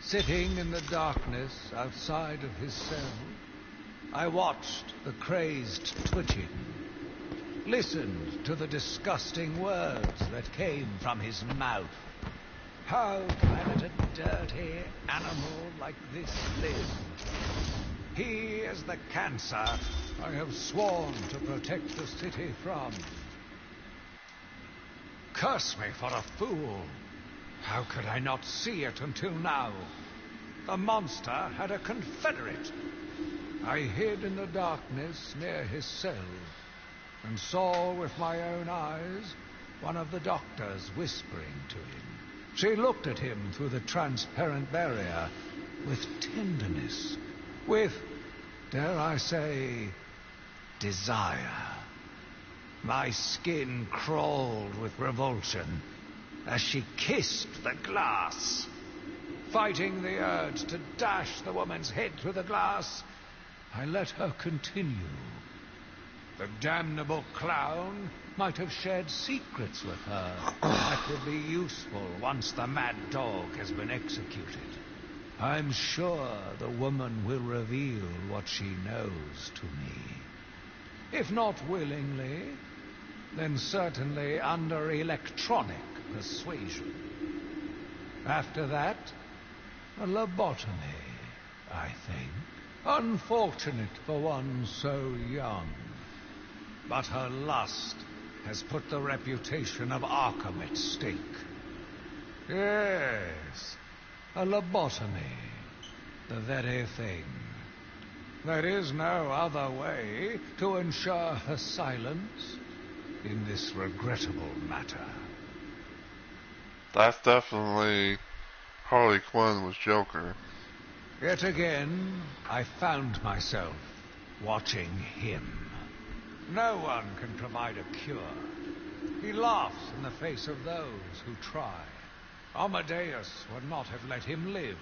[SPEAKER 7] Sitting in the darkness outside of his cell, I watched the crazed twitching, listened to the disgusting words that came from his mouth. How can I let a dirty animal like this live? He is the cancer I have sworn to protect the city from. Curse me for a fool. How could I not see it until now? The monster had a confederate. I hid in the darkness near his cell and saw with my own eyes one of the doctors whispering to him. She looked at him through the transparent barrier with tenderness, with, dare I say, desire. My skin crawled with revulsion as she kissed the glass. Fighting the urge to dash the woman's head through the glass, I let her continue. The damnable clown might have shared secrets with her that would be useful once the mad dog has been executed. I'm sure the woman will reveal what she knows to me. If not willingly, then certainly under electronic persuasion. After that, a lobotomy, I think. Unfortunate for one so young. But her lust has put the reputation of Arkham at stake. Yes, a lobotomy. The very thing. There is no other way to ensure her silence in this regrettable matter.
[SPEAKER 1] That's definitely Harley Quinn was Joker.
[SPEAKER 7] Yet again, I found myself watching him. No one can provide a cure. He laughs in the face of those who try. Amadeus would not have let him live,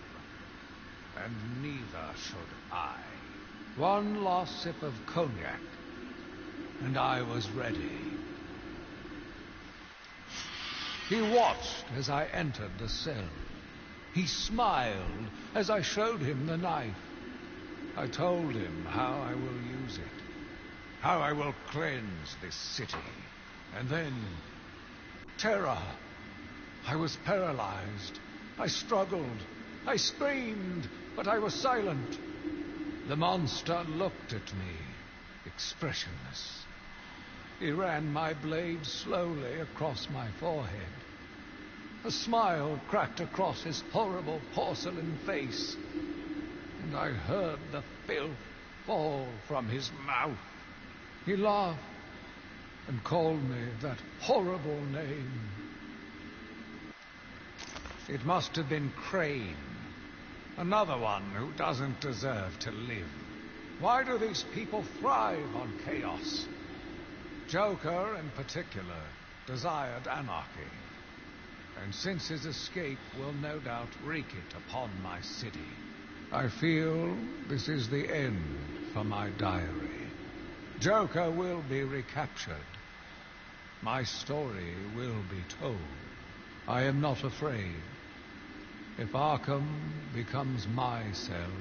[SPEAKER 7] and neither should I. One last sip of cognac, and I was ready. He watched as I entered the cell. He smiled as I showed him the knife. I told him how I will use it, how I will cleanse this city. And then, terror. I was paralyzed. I struggled. I screamed, but I was silent. The monster looked at me, expressionless. He ran my blade slowly across my forehead. A smile cracked across his horrible porcelain face, and I heard the filth fall from his mouth. He laughed and called me that horrible name. It must have been Crane, another one who doesn't deserve to live. Why do these people thrive on chaos? Joker, in particular, desired anarchy, and since his escape will no doubt wreak it upon my city, I feel this is the end for my diary. Joker will be recaptured. My story will be told. I am not afraid. If Arkham becomes my cell,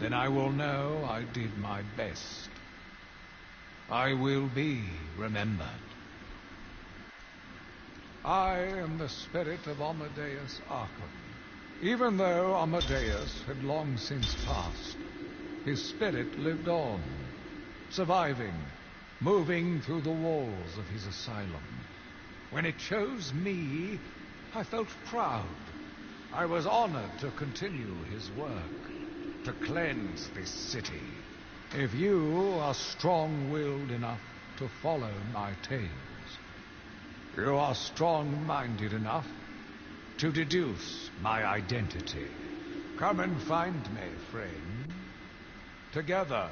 [SPEAKER 7] then I will know I did my best. I will be remembered. I am the spirit of Amadeus Arkham. Even though Amadeus had long since passed, his spirit lived on, surviving, moving through the walls of his asylum. When it chose me, I felt proud. I was honored to continue his work, to cleanse this city. If you are strong-willed enough to follow my tales, you are strong-minded enough to deduce my identity. Come and find me, friend. Together,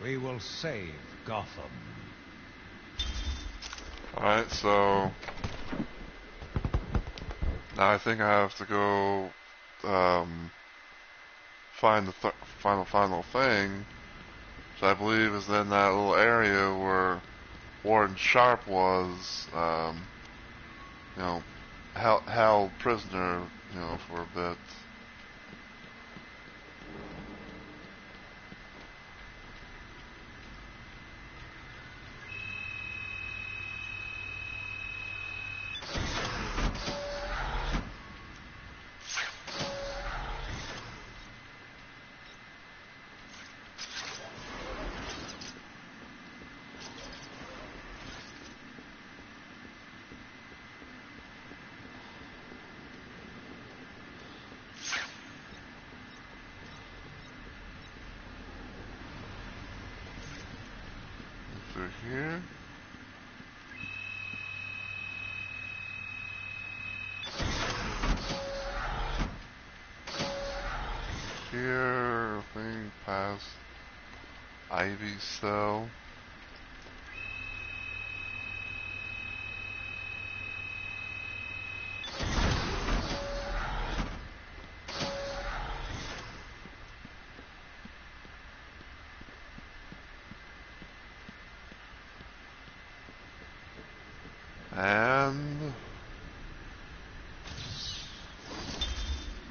[SPEAKER 7] we will save Gotham.
[SPEAKER 1] Alright, so now I think I have to go find the final thing, which I believe is in that little area where Warden Sharp was, held prisoner, for a bit. Through here. Here, thing past Ivy's cell. And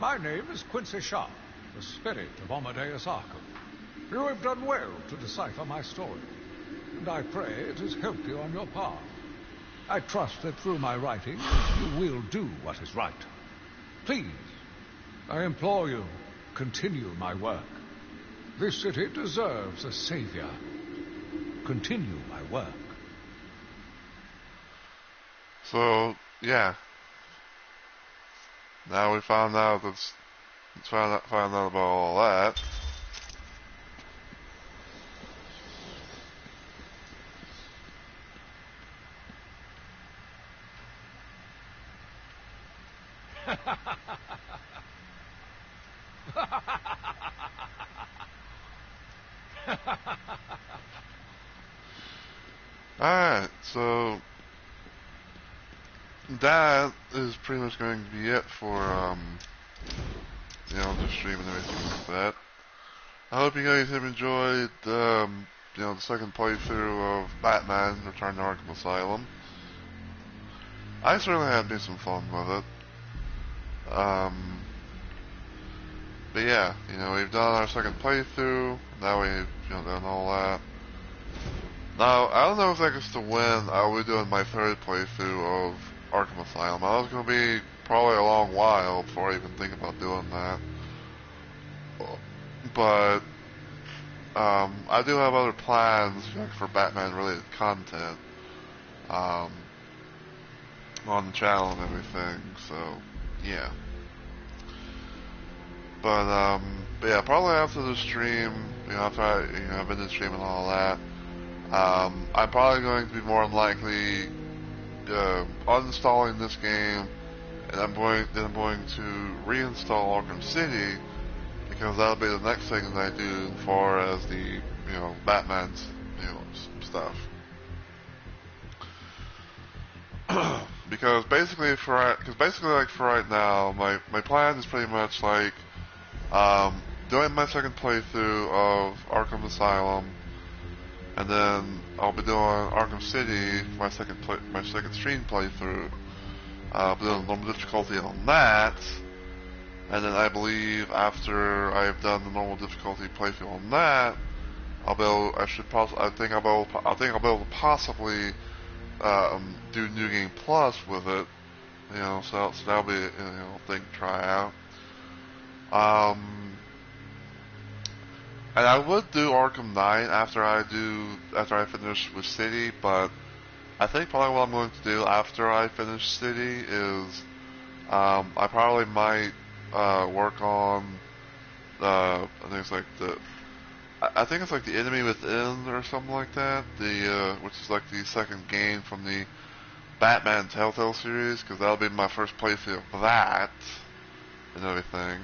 [SPEAKER 7] My name is Quincy Sharp, the spirit of Amadeus Arkham. You have done well to decipher my story, and I pray it has helped you on your path. I trust that through my writings you will do what is right. Please, I implore you, continue my work. This city deserves a savior. Continue my work.
[SPEAKER 1] So, yeah. Now we found out found out about all that. Alright, so that is pretty much going to be it for, the stream and everything like that. I hope you guys have enjoyed, the second playthrough of Batman Return to Arkham Asylum. I certainly had me some fun with it. But yeah, we've done our second playthrough, now we've, done all that. Now, I don't know if I get to win, I'll be doing my third playthrough of Arkham Asylum. I was going to be probably a long while before I even think about doing that. But, I do have other plans for Batman-related content, on the channel and everything, so, yeah. But yeah, probably after the stream, after I've been to stream and all that, I'm probably going to be more than likely uninstalling this game, and I'm going to reinstall Arkham City, because that'll be the next thing that I do as far as the Batman's stuff. Because basically for right now, my plan is pretty much like doing my second playthrough of Arkham Asylum, and then I'll be doing Arkham City, my second stream playthrough. I'll be doing normal difficulty on that, and then I believe after I've done the normal difficulty playthrough on that, I think I'll be able to possibly do New Game Plus with it, so that'll be a thing to try out. And I would do Arkham Knight after I finish with City, but I think probably what I'm going to do after I finish City is I probably might work on I think it's like the Enemy Within or something like that, which is like the second game from the Batman Telltale series, because that'll be my first playthrough of that and everything.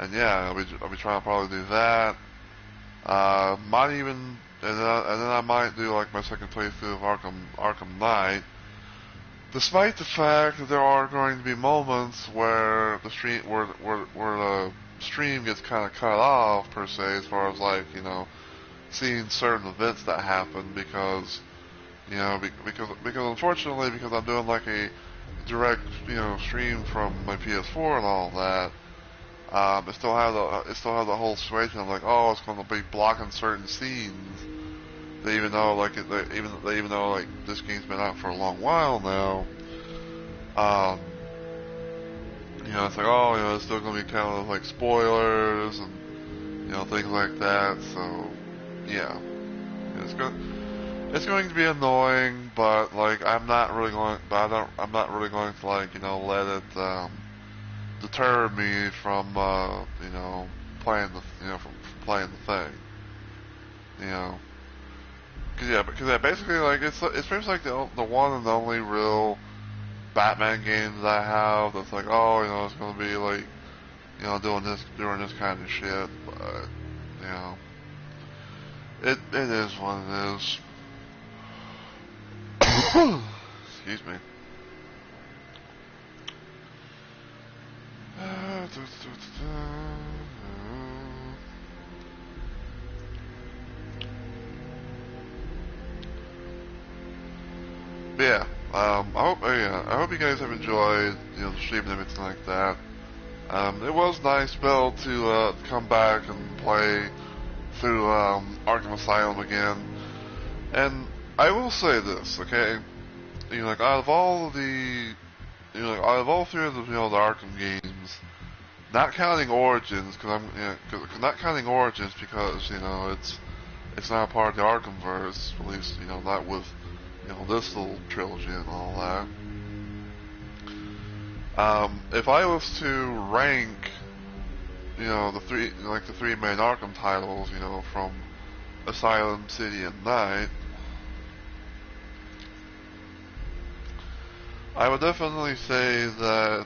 [SPEAKER 1] And yeah, I'll be trying to probably do that. Might even, and then I might do like my second playthrough of Arkham Knight. Despite the fact that there are going to be moments where the stream gets kind of cut off per se, as far as like seeing certain events that happen, because because unfortunately, because I'm doing like a direct stream from my PS4 and all that. It still has the whole situation of like, oh, it's going to be blocking certain scenes. Even though like this game's been out for a long while now, it's like, oh, it's still going to be kind of like spoilers and things like that. So yeah, it's going to be annoying, but like I'm not really going to like let it deter me from playing from playing the thing, because basically like it's pretty much like the one and only real Batman game that I have that's like, oh, it's gonna be like doing this kind of shit, but it is what it is. Excuse me. But yeah, I hope you guys have enjoyed, the stream and everything like that. It was nice, Bill, to come back and play through Arkham Asylum again. And I will say this, okay? Like out of all the, out of all three of the, the Arkham games, not counting Origins, not counting Origins because it's not a part of the Arkhamverse, at least not with this little trilogy and all that. If I was to rank, the three main Arkham titles, from Asylum, City, and Night, I would definitely say that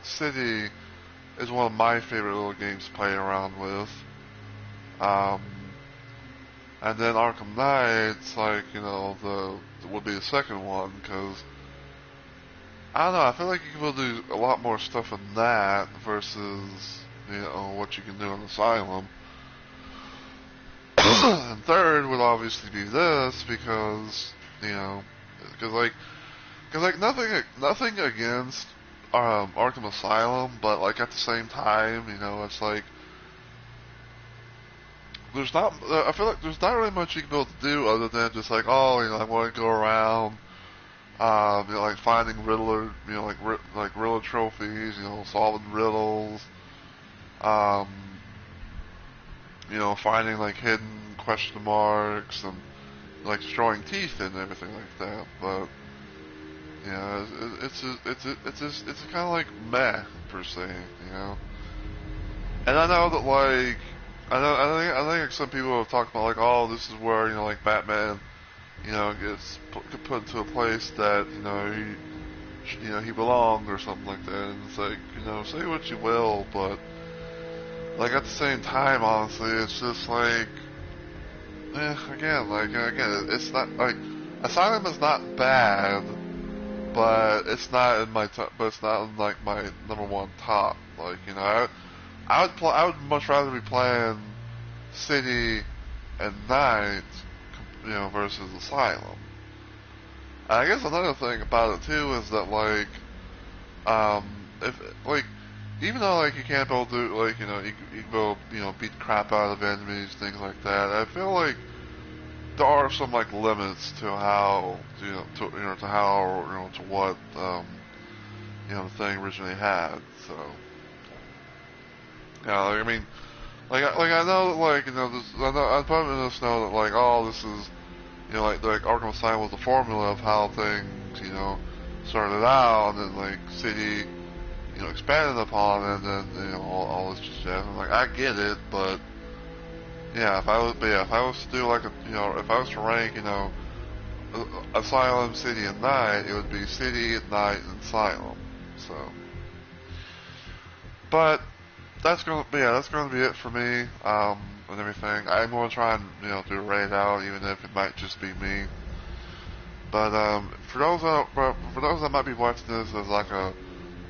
[SPEAKER 1] City is one of my favorite little games to play around with. And then Arkham Knight's would be the second one, because I don't know, I feel like you can do a lot more stuff in that versus what you can do in Asylum. And third would obviously be this, because nothing against Arkham Asylum, but like at the same time, it's like I feel like there's not really much you can be able to do other than just like, I want to go around, like finding Riddler, like Riddler trophies, solving riddles, finding like hidden question marks and like destroying teeth and everything like that. But yeah, it's kind of like meh per se, And I know that like I think some people have talked about like, oh, this is where like Batman, gets put into a place that he belongs or something like that. And it's like, say what you will, but like at the same time, honestly, it's just like, again, it's not like Asylum is not bad, but it's not in my but it's not in like my number one top. Like I would much rather be playing City and Night, versus Asylum. And I guess another thing about it too is that like, if like, even though like you can't be able to do like you go beat the crap out of enemies, things like that, I feel like there are some like limits to how to what the thing originally had. So yeah, like, I mean, like I know that like I probably just know that like, oh, this is like Arkham Asylum was the formula of how things started out, and then like City expanded upon it, and then all this jazz. I'm like, I get it, but yeah, if I was to do like if I was to rank Asylum, City, and Night, it would be City, Night, and Asylum. So, but that's gonna be it for me, and everything. I'm gonna try and do a raid out, even if it might just be me. But for those that might be watching this as like a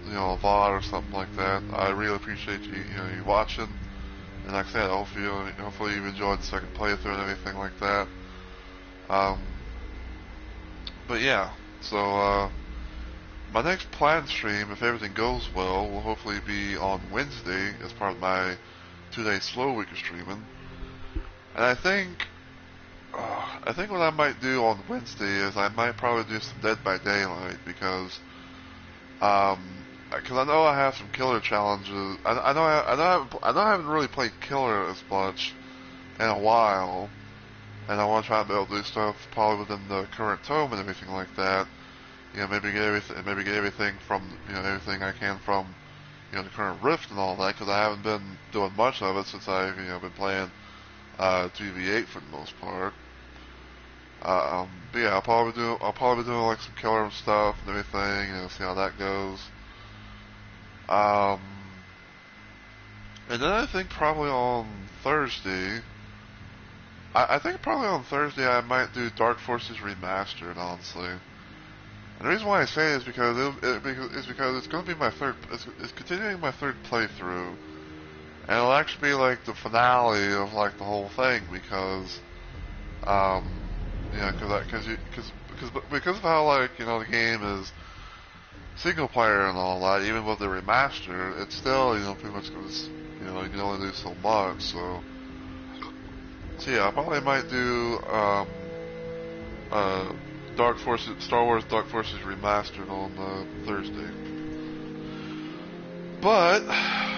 [SPEAKER 1] a VOD or something like that, I really appreciate you watching. And like I said, hopefully you've enjoyed the second playthrough and everything like that. But yeah, so my next planned stream, if everything goes well, will hopefully be on Wednesday as part of my 2-day slow week of streaming. And I think what I might do on Wednesday is I might probably do some Dead by Daylight, because I know I have some killer challenges. I know I haven't really played killer as much in a while, and I want to try and be able to do stuff probably within the current tome and everything like that. Maybe get everything from everything I can from the current Rift and all that, because I haven't been doing much of it since I've been playing 2v8 for the most part. But yeah, I'll probably be doing like some killer stuff and everything, see how that goes. And then I think probably on Thursday, I I might do Dark Forces Remastered, honestly. And the reason why I say it is because it's going to be it's continuing my third playthrough, and it'll actually be like the finale of like the whole thing, because Yeah, because of how, like, you know, the game is single player and all that, even with the remaster, it's still, you know, pretty much goes, you know, you can only do so much, so yeah, I probably might do, Star Wars Dark Forces Remastered on, Thursday. But,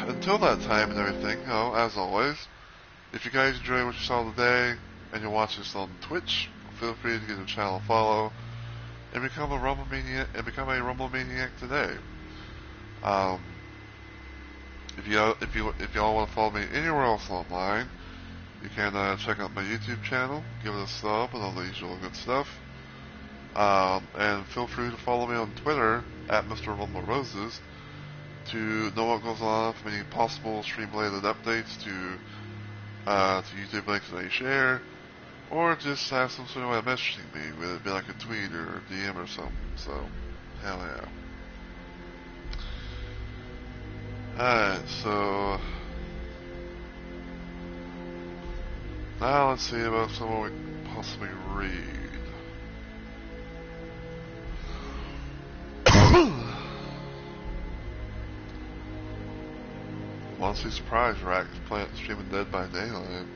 [SPEAKER 1] until that time and everything, you know, as always, if you guys enjoyed what you saw today, and you're watching this on Twitch, feel free to give the channel a follow, and become a Rumble Maniac today. If y'all want to follow me anywhere else online, you can check out my YouTube channel, give it a sub, and all the usual good stuff. And feel free to follow me on Twitter at Mr. Roses to know what goes on, from any possible stream-related updates to YouTube links that I share, or just have some sort of way of messaging me, whether it be like a tweet or a DM or something. So, hell yeah. Alright, so now let's see about someone we can possibly read. Monthly surprise rack is playing streaming Dead by Daylight.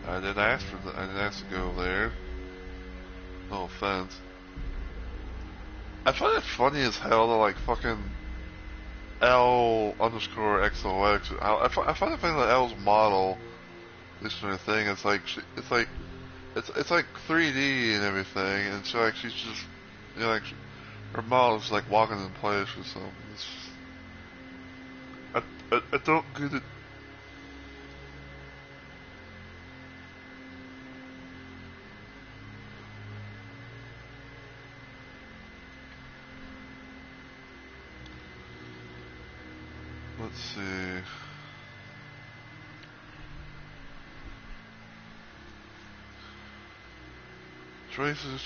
[SPEAKER 1] I didn't ask to go there. No offense. I find it funny as hell that, like, fucking L_XOX. I find it funny that L's model, this sort of thing. It's like it's like 3D and everything, and so like she's just, you know, like her model's like walking in place or something. I don't get it. Let's see. Choices.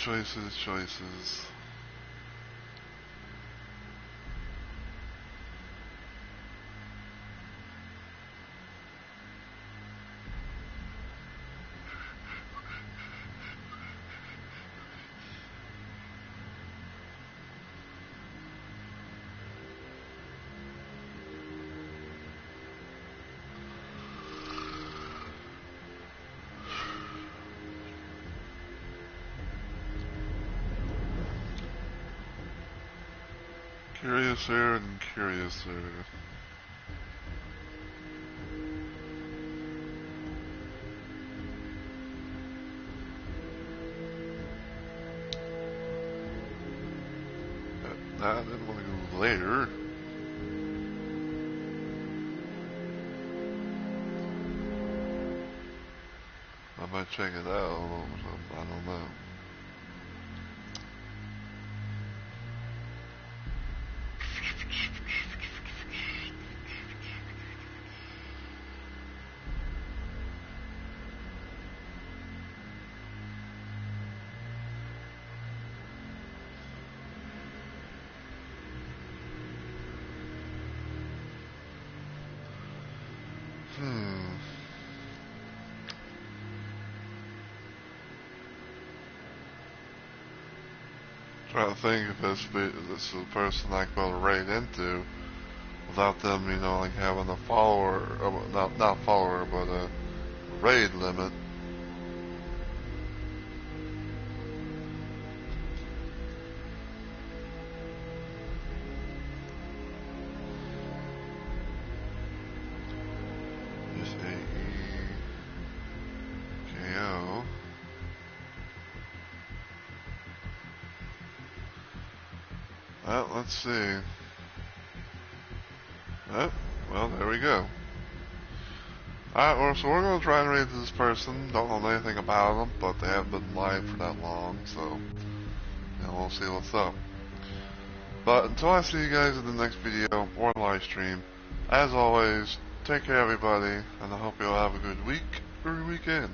[SPEAKER 1] Curiouser and curiouser. I didn't want to go later. I might check it out or something. I don't know. Trying to think if this is the person I can raid into without them, you know, like having a follower, not follower, but a raid limit. Just AEKO. Well, let's see. Oh, well, there we go. Alright, well, so we're going to try and raid this person. Don't know anything about them, but they haven't been live for that long, so, you know, we'll see what's up. But until I see you guys in the next video or live stream, as always, take care everybody, and I hope you all have a good week. every weekend.